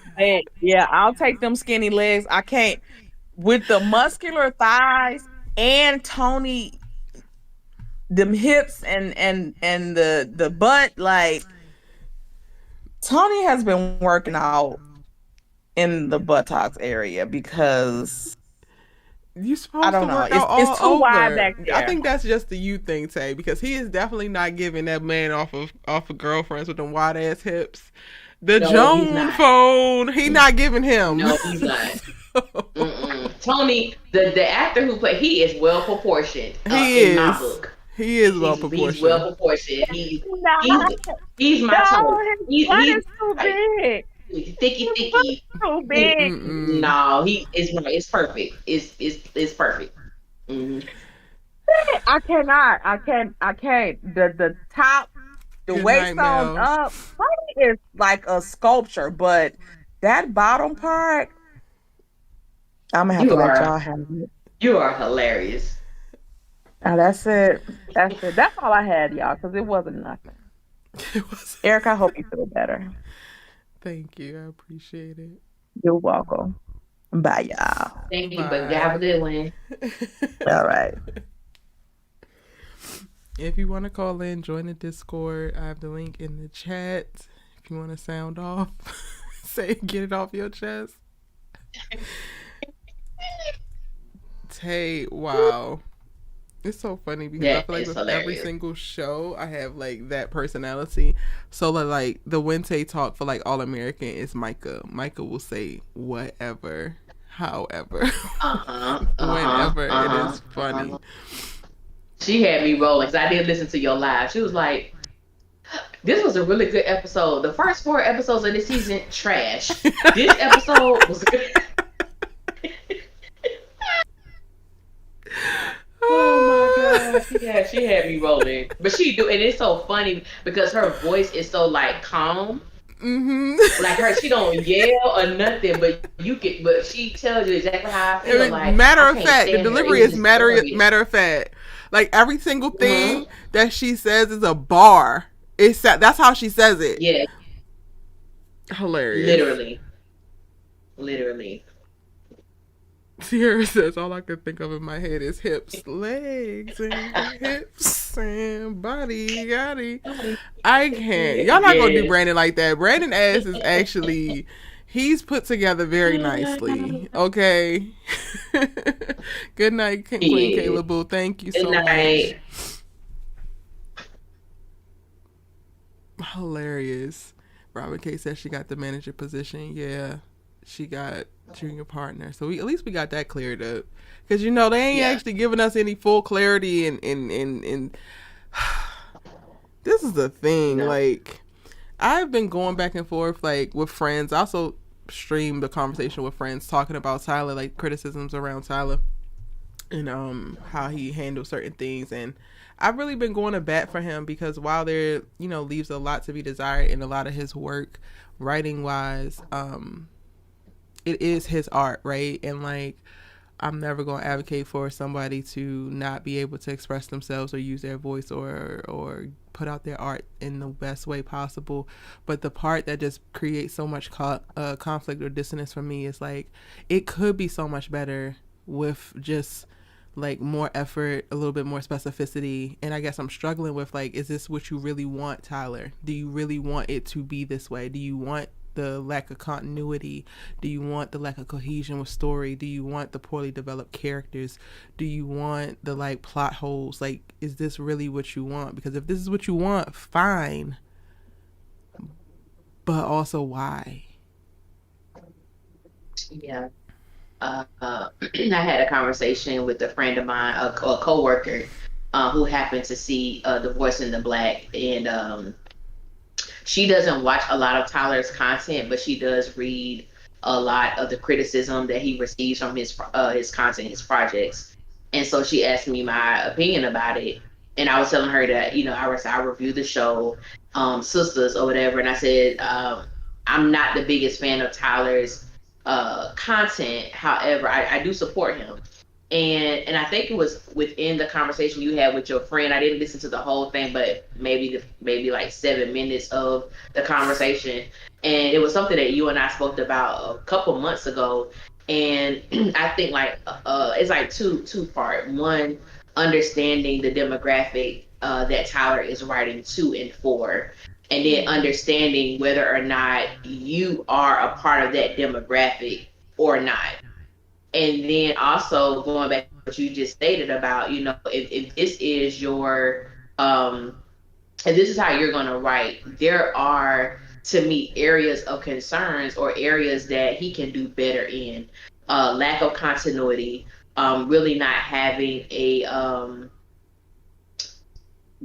I'll take them skinny legs. I can't with the muscular thighs and Tony, them hips and the butt. Like, Tony has been working out in the buttocks area because You I supposed to don't know. work out It's too all wide over. back I there. think that's just the you thing, Tay, because he is definitely not giving that man off of girlfriends with them wide ass hips. The No, he's Joan not. phone, he not giving him. No, he's not. Tony, the actor who played, he is well proportioned. He In my is. book, He is well he's well proportioned. proportioned. No, He's he's my type. no, his butt He's is too like big. thicky His butt thicky. is too He, big. Mm-mm. no, he is right. It's perfect. It's perfect. Mm-hmm. I can't. The top, the Good night, waist on Mel. up, Tony is like a sculpture, but that bottom part, I'm gonna have to You let are y'all have it. you are hilarious. Now that's it. That's it. That's all I had, y'all, because it wasn't nothing. It was. Eric, I hope you feel better. Thank you. I appreciate it. You're welcome. Bye, y'all. Thank you, but have a good one. All right. If you want to call in, join the Discord. I have the link in the chat. If you want to sound off, get it off your chest. Tay, wow. It's so funny because I feel like with every single show, I have like that personality. So like the when Tay talk for like All American is Micah. Micah will say whatever, however, whenever. It is funny. She had me rolling because I did listen to your live. She was like, "This was a really good episode. The first 4 episodes of this season, trash. This episode was good." Oh my gosh, she had me rolling. But she do, and it's so funny because her voice is so like calm. Mm-hmm. Like her, she don't yell or nothing, but she tells you exactly how I feel. Like matter I of can't fact, the stand her. delivery It was is just matter of fact. Like every single thing that she says is a bar. That's how she says it. Yeah, Hilarious. literally. Sierra says all I can think of in my head is hips, legs, and hips and body, yaddy. I can't. Y'all not gonna do Brandon like that. Brandon ass is actually, he's put together very nicely. Okay. Good night, Queen Kayla Boo. Thank you so much. Hilarious. Robin K says she got the manager position. Yeah. She got junior partner, so at least we got that cleared up. Because they ain't actually giving us any full clarity, and this is the thing. No. Like, I've been going back and forth like with friends. I also streamed the conversation with friends talking about Tyler, like criticisms around Tyler and how he handles certain things. And I've really been going to bat for him because while there leaves a lot to be desired in a lot of his work, writing wise, it is his art, right? And like, I'm never going to advocate for somebody to not be able to express themselves or use their voice or put out their art in the best way possible. But the part that just creates so much conflict or dissonance for me is like, it could be so much better with just like more effort, a little bit more specificity. And I guess I'm struggling with like, is this what you really want, Tyler? Do you really want it to be this way? Do you want the lack of continuity? Do you want the lack of cohesion with story? Do you want the poorly developed characters? Do you want the like plot holes? Like, is this really what you want? Because if this is what you want, fine, but also why? Yeah. I had a conversation with a friend of mine, a co-worker, who happened to see The Voice in the Black, and she doesn't watch a lot of Tyler's content, but she does read a lot of the criticism that he receives from his content, his projects. And so she asked me my opinion about it. And I was telling her that, I reviewed the show, Sistas or whatever. And I said, I'm not the biggest fan of Tyler's content. However, I do support him. And I think it was within the conversation you had with your friend. I didn't listen to the whole thing, but maybe like 7 minutes of the conversation. And it was something that you and I spoke about a couple months ago. And I think like it's like two part. One, understanding the demographic that Tyler is writing to and for. and then understanding whether or not you are a part of that demographic or not. And then also going back to what you just stated about, if this is your and this is how you're going to write, there are, to me, areas of concerns or areas that he can do better in. Lack of continuity, really not having a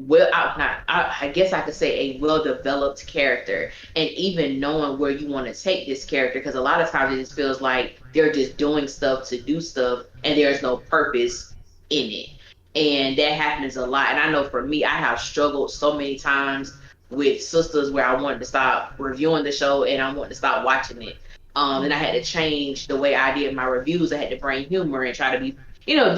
I guess I could say a well-developed character, and even knowing where you want to take this character, because a lot of times it just feels like they're just doing stuff to do stuff and there's no purpose in it. And that happens a lot. And I know for me, I have struggled so many times with Sistas where I wanted to stop reviewing the show and I wanted to stop watching it. And I had to change the way I did my reviews. I had to bring humor and try to be,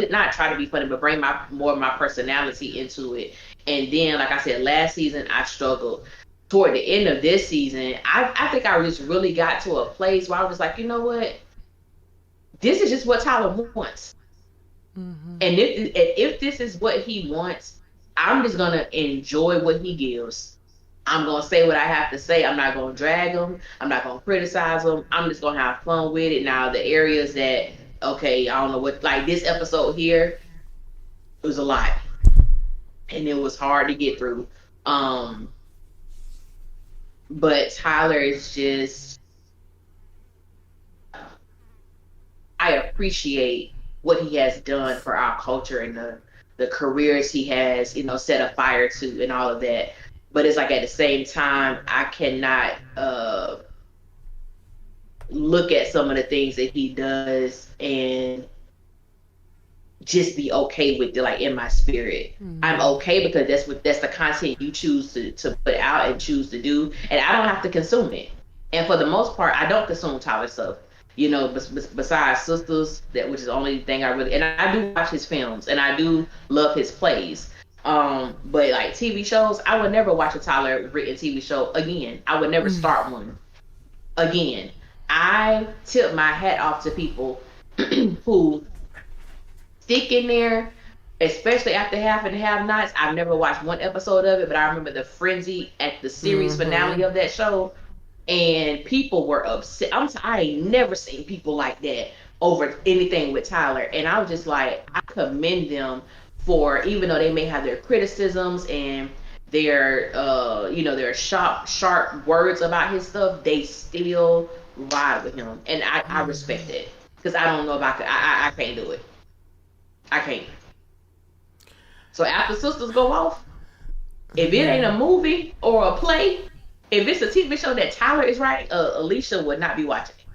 not try to be funny, but bring more of my personality into it. And then, like I said, last season I struggled. Toward the end of this season, I think I just really got to a place where I was like, you know what? This is just what Tyler wants. Mm-hmm. And if this is what he wants, I'm just going to enjoy what he gives. I'm going to say what I have to say. I'm not going to drag him. I'm not going to criticize him. I'm just going to have fun with it. Now, the areas that, okay, I don't know what, like this episode here, it was a lot. And it was hard to get through. But Tyler is just, I appreciate what he has done for our culture and the careers he has, set a fire to and all of that. But it's like at the same time, I cannot look at some of the things that he does and just be okay with it, like in my spirit. Mm-hmm. I'm okay because that's the content you choose to put out and choose to do, and I don't have to consume it. And for the most part, I don't consume Tyler stuff. Besides Sistas, which is the only thing I really, and I do watch his films and I do love his plays. But like TV shows, I would never watch a Tyler written TV show again. I would never start one again. I tip my hat off to people who stick in there, especially after Half and Half Nights. I've never watched one episode of it, but I remember the frenzy at the series finale of that show, and people were upset. I ain't never seen people like that over anything with Tyler, and I was just like, I commend them for, even though they may have their criticisms and their their sharp words about his stuff, they still ride with him, and I respect it, because I don't know about I can't do it. I can't. So after Sistas go off, if it ain't a movie or a play, if it's a TV show that Tyler is writing, Alicia would not be watching it.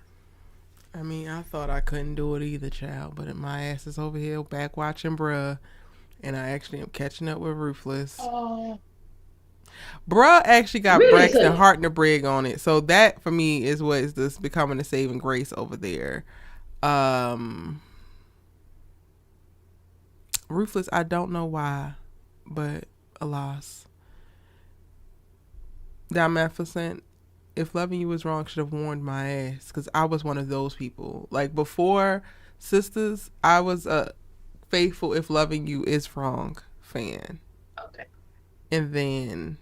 I mean, I thought I couldn't do it either, child, but my ass is over here back watching Bruh, and I actually am catching up with Ruthless. Oh. Bruh actually got really Braxton Hartnebrig on it, so that for me is what is this becoming a saving grace over there. Ruthless, I don't know why, but alas. That Maleficent, if loving you was wrong, should have warned my ass, because I was one of those people. Like before Sistas, I was a faithful if loving you is wrong fan. Okay. And then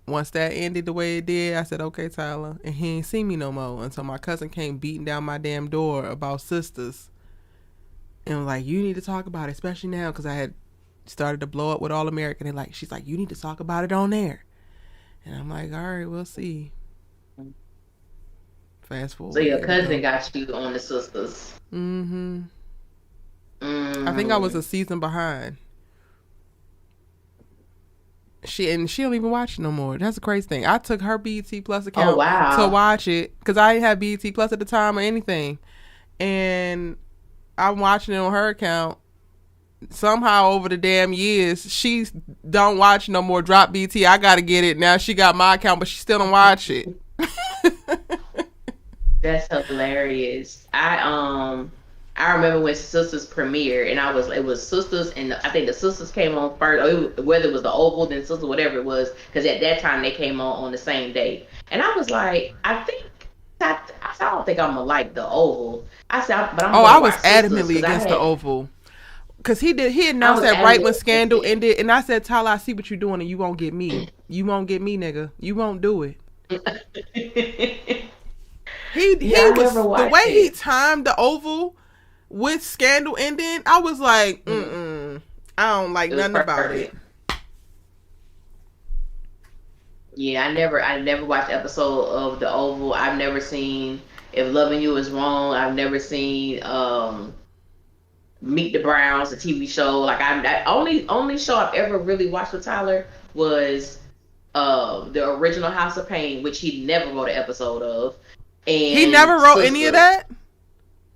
once that ended the way it did, I said, okay, Tyler. And he ain't seen me no more until my cousin came beating down my damn door about Sistas. And like, you need to talk about it, especially now, because I had started to blow up with All American. And she's like, you need to talk about it on there. And I'm like, all right, we'll see. Fast forward. So your cousin got you on the Sistas. Mm-hmm. I think I was a season behind. She don't even watch it no more. That's the crazy thing. I took her BET Plus account to watch it, because I didn't have BET Plus at the time or anything. And I'm watching it on her account. Somehow over the damn years, she don't watch no more. Drop BT. I gotta get it now. She got my account, but she still don't watch it. That's hilarious. I remember when Sistas premiered, and it was Sistas, and I think the Sistas came on first, or whether it was the Oval, then Sistas, whatever it was, because at that time they came on the same day. And I was like, I don't think I'm gonna like the Oval. I said, but I'm. I was adamantly against the Oval. Because he announced that right when Scandal ended, and I said, Tyler, I see what you're doing, and you won't get me. You won't get me, nigga. You won't do it. Yeah, He I never was the way watched he it. timed the Oval with Scandal ending. I was like, Mhm. I don't like It was nothing about it. perfect. Yeah, I never watched episode of The Oval. I've never seen If Loving You Is Wrong. I've never seen Meet the Browns, the TV show. Like I only show I've ever really watched with Tyler was the original House of Pain, which he never wrote an episode of, He and never wrote any of Sistas. that.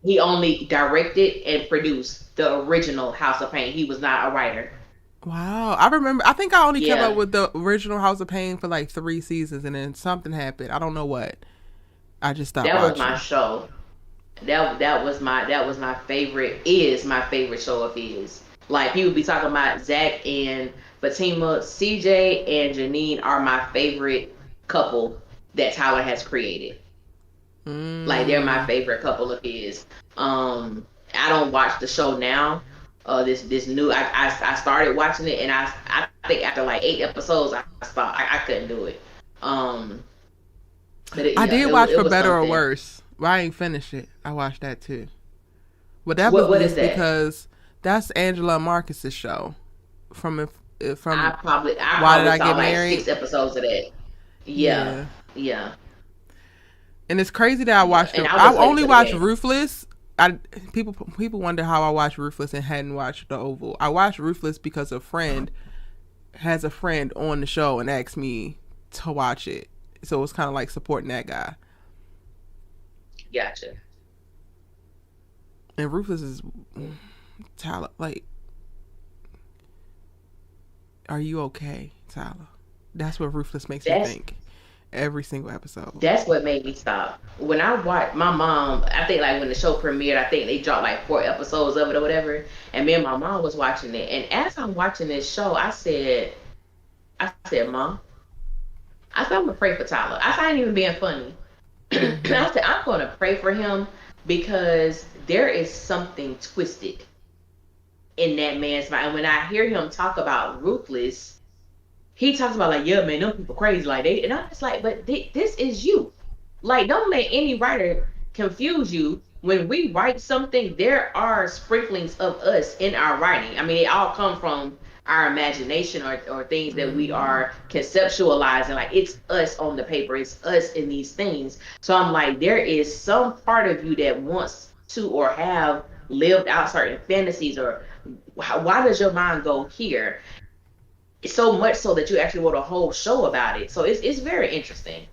He only directed and produced the original House of Pain. He was not a writer. Wow, I remember. I think I only kept up Yeah, with the original House of Pain for like 3 seasons, and then something happened. I don't know what. I just stopped that was my watching. show. That was my favorite, is my favorite show of his. Like people be talking about Zach and Fatima, CJ and Janine are my favorite couple that Tyler has created. Like they're my Mm. favorite couple of his. I don't watch the show now. This new I started watching it, and I think after like 8 episodes I stopped. I couldn't do it. Um, but I yeah, did it was watch it For was Better or something. Worse. Well, I ain't finished it. I watched that too. But that was What is just that? because that's Angela and Marcus's show. I From probably I Why Did probably I saw Get like Married? 6 episodes of that. Yeah, Yeah. yeah, And it's crazy that I yeah. watched And it. I I was late only to the watched game. Ruthless. I people wonder how I watched Ruthless and hadn't watched The Oval. I watched Ruthless because a friend has a friend on the show and asked me to watch it. So it was kind of like supporting that guy. Gotcha. And Ruthless is Tyler. Like, are you okay, Tyler? That's what Ruthless makes me That's think. Every single episode. That's what made me stop. When I watched my mom, I think like when the show premiered, I think they dropped like 4 episodes of it or whatever. And me and my mom was watching it. And as I'm watching this show, I said, Mom, I said I'm gonna pray for Tyler. I said I ain't even being funny. Mm-hmm. I said I'm gonna pray for him because there is something twisted in that man's mind. And when I hear him talk about Ruthless, he talks about like, yeah, man, them people crazy like they, and I'm just like, but this is you. Like, don't let any writer confuse you. When we write something, there are sprinklings of us in our writing. I mean, it all come from our imagination or things that we Mm-hmm. are conceptualizing. Like, it's us on the paper, it's us in these things. So I'm like, there is some part of you that wants to or have lived out certain fantasies, or why does your mind go here? So much so that you actually wrote a whole show about it. So it's very interesting.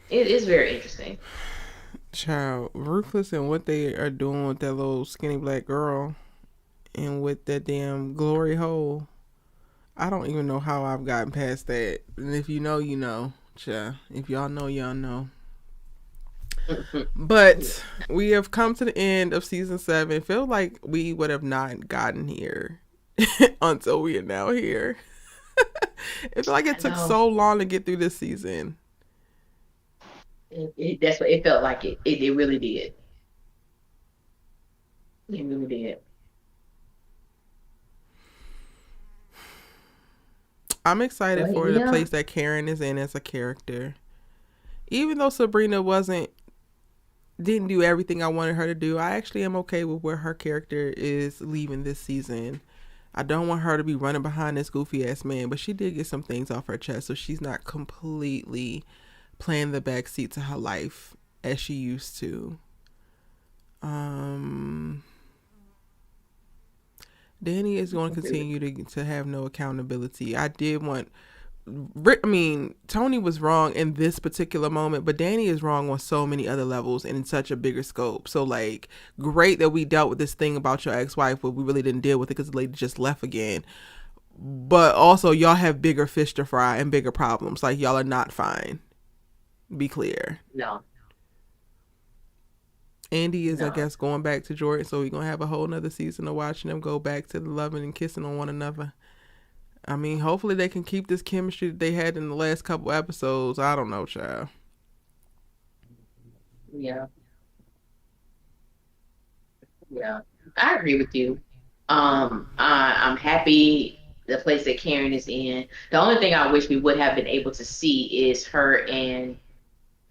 It is very interesting. Child, Ruthless and what they are doing with that little skinny black girl and with that damn glory hole. I don't even know how I've gotten past that. And if you know, you know. Child, if y'all know, y'all know. But we have come to the end of season 7. Feel like we would have not gotten here until we are now here. It feel like it I took know. so long to get through this season. That's what it felt like. It really did. It really did. I'm excited But for the yeah, place that Karen is in as a character. Even though Sabrina didn't do everything I wanted her to do, I actually am okay with where her character is leaving this season. I don't want her to be running behind this goofy ass man, but she did get some things off her chest, so she's not completely playing the back seat to her life as she used to. Um, Danny is going to continue to have no accountability. Tony was wrong in this particular moment, but Danny is wrong on so many other levels and in such a bigger scope. So, like, great that we dealt with this thing about your ex-wife, but we really didn't deal with it because the lady just left again. But also, y'all have bigger fish to fry and bigger problems. Like, y'all are not fine. Be clear. no, Andy is, I no. guess, going back to Jordan, so we're going to have a whole nother season of watching them go back to the loving and kissing on one another. I mean, hopefully they can keep this chemistry that they had in the last couple episodes. I don't know, child. Yeah, yeah. I agree with you. I'm happy. the place that Karen is in. The only thing I wish we would have been able to see is her and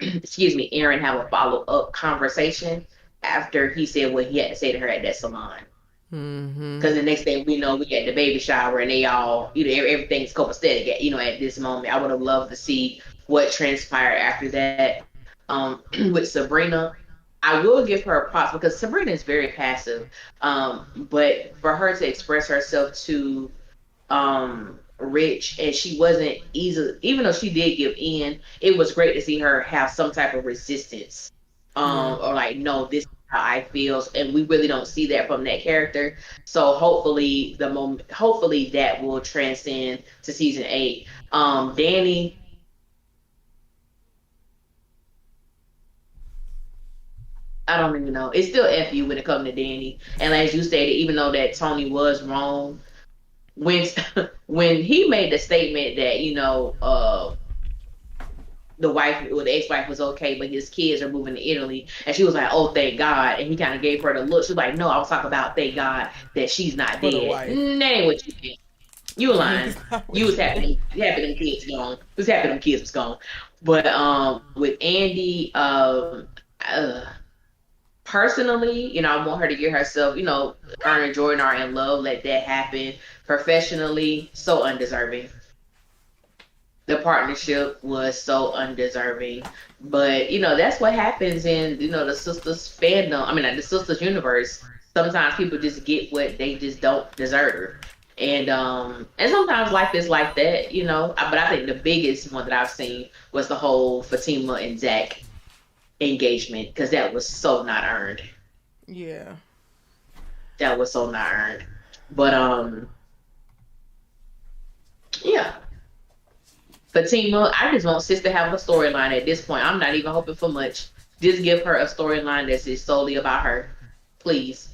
excuse me, Aaron have a follow up conversation after he said what he had to say to her at that salon. Mm-hmm. Because the next thing we know, we get the baby shower and they all, everything's copacetic at this moment. I would have loved to see what transpired after that. With Sabrina, I will give her a props because Sabrina is very passive. But for her to express herself to Rich, and she wasn't easy, even though she did give in, it was great to see her have some type of resistance. Yeah. Or like, no, this is how I feel, and we really don't see that from that character. So hopefully that will transcend to season 8. Danny, I don't even know. It's still F you when it comes to Danny. And as you stated, even though that Tony was wrong, when when he made the statement that, the wife or the ex-wife was okay, but his kids are moving to Italy, and she was like, "Oh, thank God," and he kind of gave her the look. She was like, "No, I was talking about thank God that she's not For the dead." wife. That ain't what you think. You lying. That's not You what was she meant. happy them kids gone. You was happy them kids was gone. But with Andy, uh, personally, I want her to get herself, her and Jordan are in love. Let that happen. Professionally, so undeserving. The partnership was so undeserving. But, that's what happens in, the sisters fandom. I mean, like the sisters universe. Sometimes people just get what they just don't deserve. And sometimes life is like that, But I think the biggest one that I've seen was the whole Fatima and Zach engagement, because that was so not earned. Yeah. That was so not earned. But yeah. Fatima, I just want Sis to have a storyline at this point. I'm not even hoping for much. Just give her a storyline that's just solely about her, please.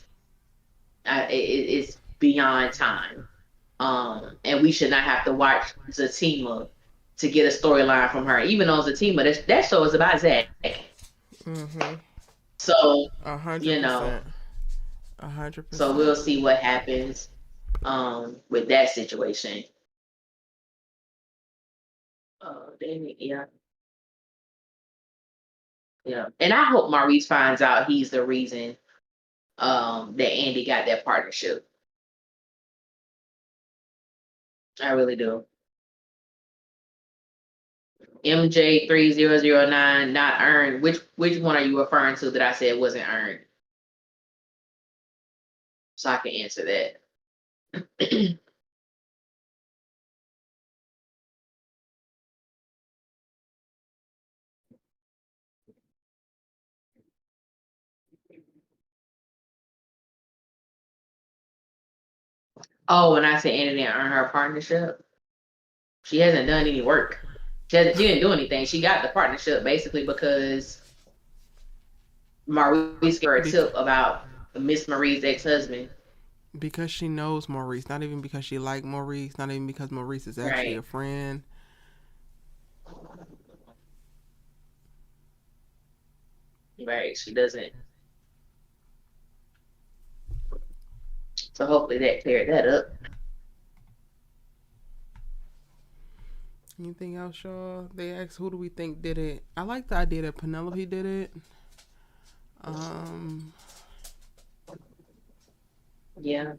It's beyond time. And we should not have to watch Zatima to get a storyline from her. Even though Zatima, that show is about Zach. Mm-hmm. So, A hundred you know, percent. A hundred so we'll percent. see what happens with that situation. Yeah, yeah. And I hope Maurice finds out he's the reason that Andy got that partnership. I really do. MJ3009 not earned. Which one are you referring to that I said wasn't earned? So I can answer that. Oh, when I said Andy didn't earn her partnership, she hasn't done any work. She didn't do anything. She got the partnership basically because Maurice gave her a Bec- tip about Miss Marie's ex-husband. because she knows Maurice, not even because she liked Maurice, not even because Maurice is actually a Right. friend. Right. She doesn't. So hopefully that cleared that up. Anything else, y'all? They asked who do we think did it. I like the idea that Penelope did it. Um, Yeah.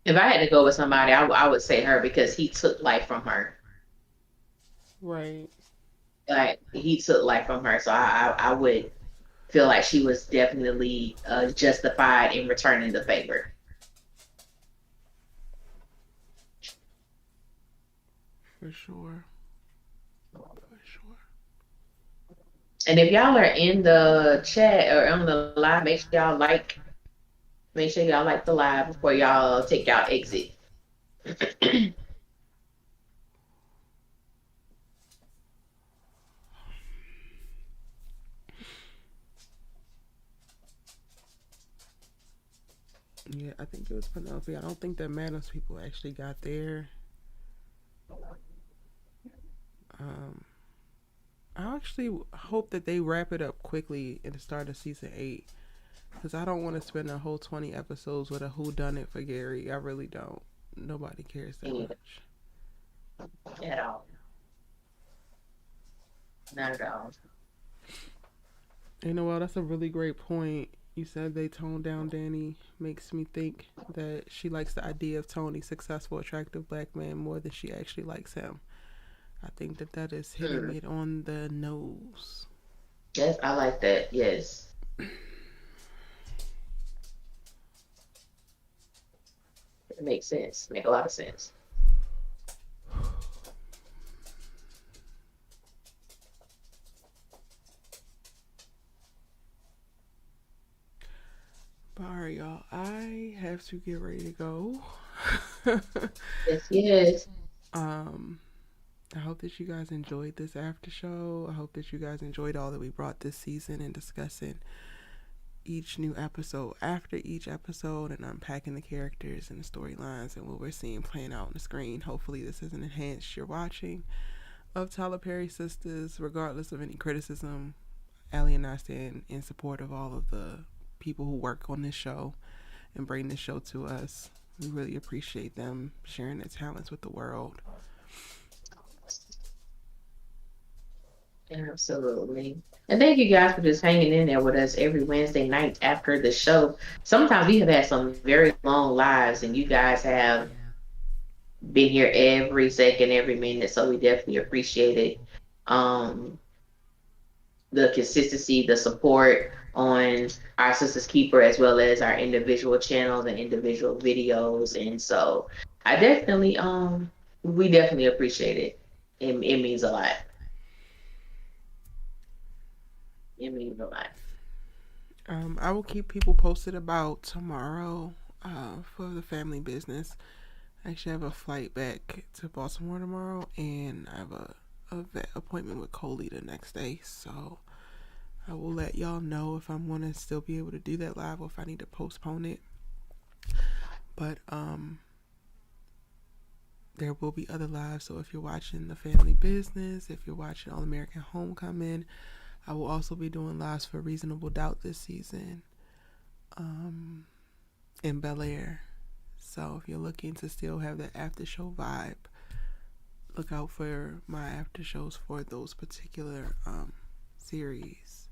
If I had to go with somebody, I would say her because he took life from her. right. Like he took life from her, so I would feel like she was definitely justified in returning the favor. For sure. For sure. And if y'all are in the chat or on the live, make sure y'all like the live before y'all take y'all exit. Yeah, I think it was Penelope. I don't think that Madams people actually got there. Um, I actually hope that they wrap it up quickly in the start of season 8. Because I don't want to spend a whole 20 episodes with a who done it for Gary. I really don't. nobody cares that Yeah, much. at all. Not at all. You know what? That's a really great point. You said they toned down Danny. Makes me think that she likes the idea of Tony, successful, attractive black man, more than she actually likes him. I think that that is hitting Mm. it on the nose. Yes, I like that. Yes, it makes sense. Make a lot of sense. But all right, y'all. I have to get ready to go. Yes, yes. um, I hope that you guys enjoyed this after show. I hope that you guys enjoyed all that we brought this season and discussing each new episode after each episode and unpacking the characters and the storylines and what we're seeing playing out on the screen. Hopefully, this has enhanced your watching of Tyler Perry Sistas, regardless of any criticism. Allie and I stand in support of all of the people who work on this show and bring this show to us. We really appreciate them sharing their talents with the world. Absolutely. And thank you guys for just hanging in there with us every Wednesday night after the show. Sometimes we have had some very long lives, and you guys have been here every second, every minute. So we definitely appreciate it. Um, the consistency, the support on our Sisters Keeper, as well as our individual channels and individual videos. And so I definitely, we definitely appreciate it. It means a lot. It means a lot. I will keep people posted about tomorrow for the family business. I actually have a flight back to Baltimore tomorrow, and I have a vet appointment with Coley the next day. So I will let y'all know if I'm going to still be able to do that live or if I need to postpone it. But there will be other lives. So if you're watching the family business, if you're watching All American Homecoming, I will also be doing lives for Reasonable Doubt this season in Bel Air. So if you're looking to still have that after show vibe, look out for my after shows for those particular series.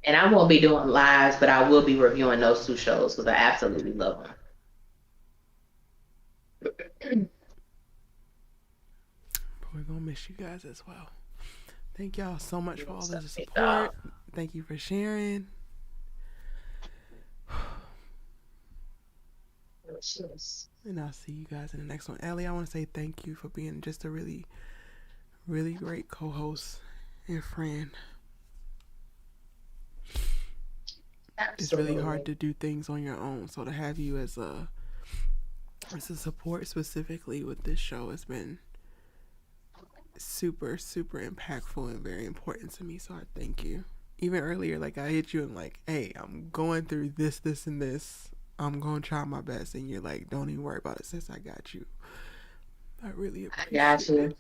And I won't be doing lives, but I will be reviewing those two shows because I absolutely love them. But we're going to miss you guys as well. Thank y'all so much for all of the support. Thank you for sharing. And I'll see you guys in the next one. Allie, I want to say thank you for being just a really, really great co-host and friend. Absolutely. It's really hard to do things on your own. So to have you as a support specifically with this show has been super, super impactful and very important to me. So I thank you. Even earlier, like I hit you and like, hey, I'm going through this, and this. I'm going to try my best. And you're like, don't even worry about it, sis. I got you. I really appreciate it.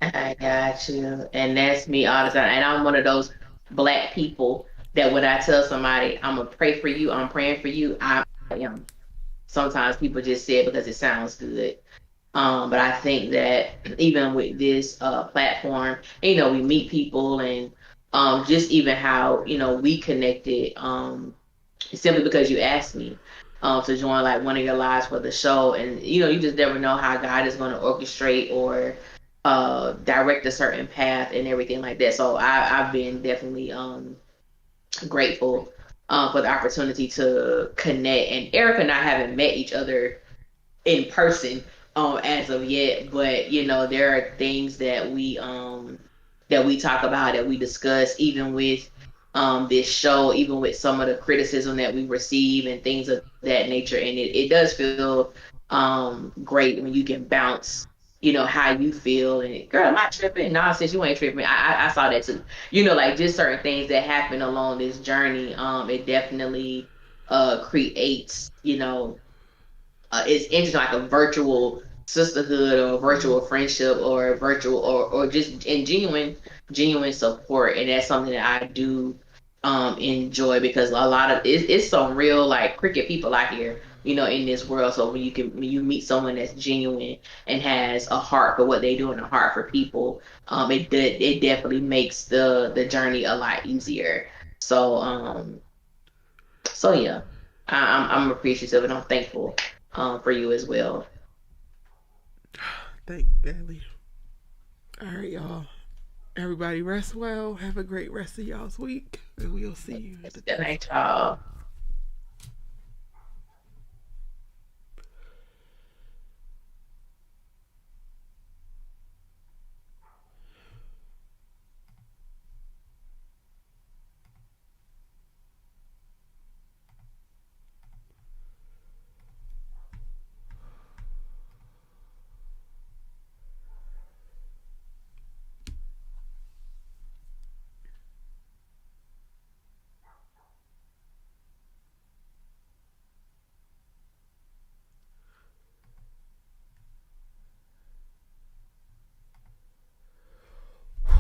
I got you. And that's me all the time. And I'm one of those Black people that when I tell somebody, I'm going to pray for you, I'm praying for you, I am. Sometimes people just say it because it sounds good. But I think that even with this platform, we meet people and just even how, we connected simply because you asked me to join like one of your lives for the show. And, you just never know how God is going to orchestrate or direct a certain path and everything like that. So I've been definitely grateful for the opportunity to connect. And Eric and I haven't met each other in person as of yet, but there are things that we talk about, that we discuss, even with this show, even with some of the criticism that we receive and things of that nature. And it does feel great when you can bounce how you feel. And girl, am I tripping? Nah, sis, you ain't tripping. I saw that too. Like just certain things that happen along this journey. It definitely creates it's interesting, like a virtual sisterhood or a virtual friendship or a virtual or just in genuine support. And that's something that I do enjoy, because a lot of it's some real like cricket people out here in this world. So when you meet someone that's genuine and has a heart for what they do and a heart for people, it definitely makes the journey a lot easier. So yeah, I'm appreciative and I'm thankful for you as well. Thank Ellie. All right, y'all. Everybody rest well. Have a great rest of y'all's week. And we'll see you at the Good next night, one. y'all.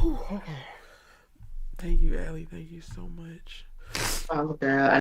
Whew, okay. Thank you, Ellie. Thank you so much. Oh, girl.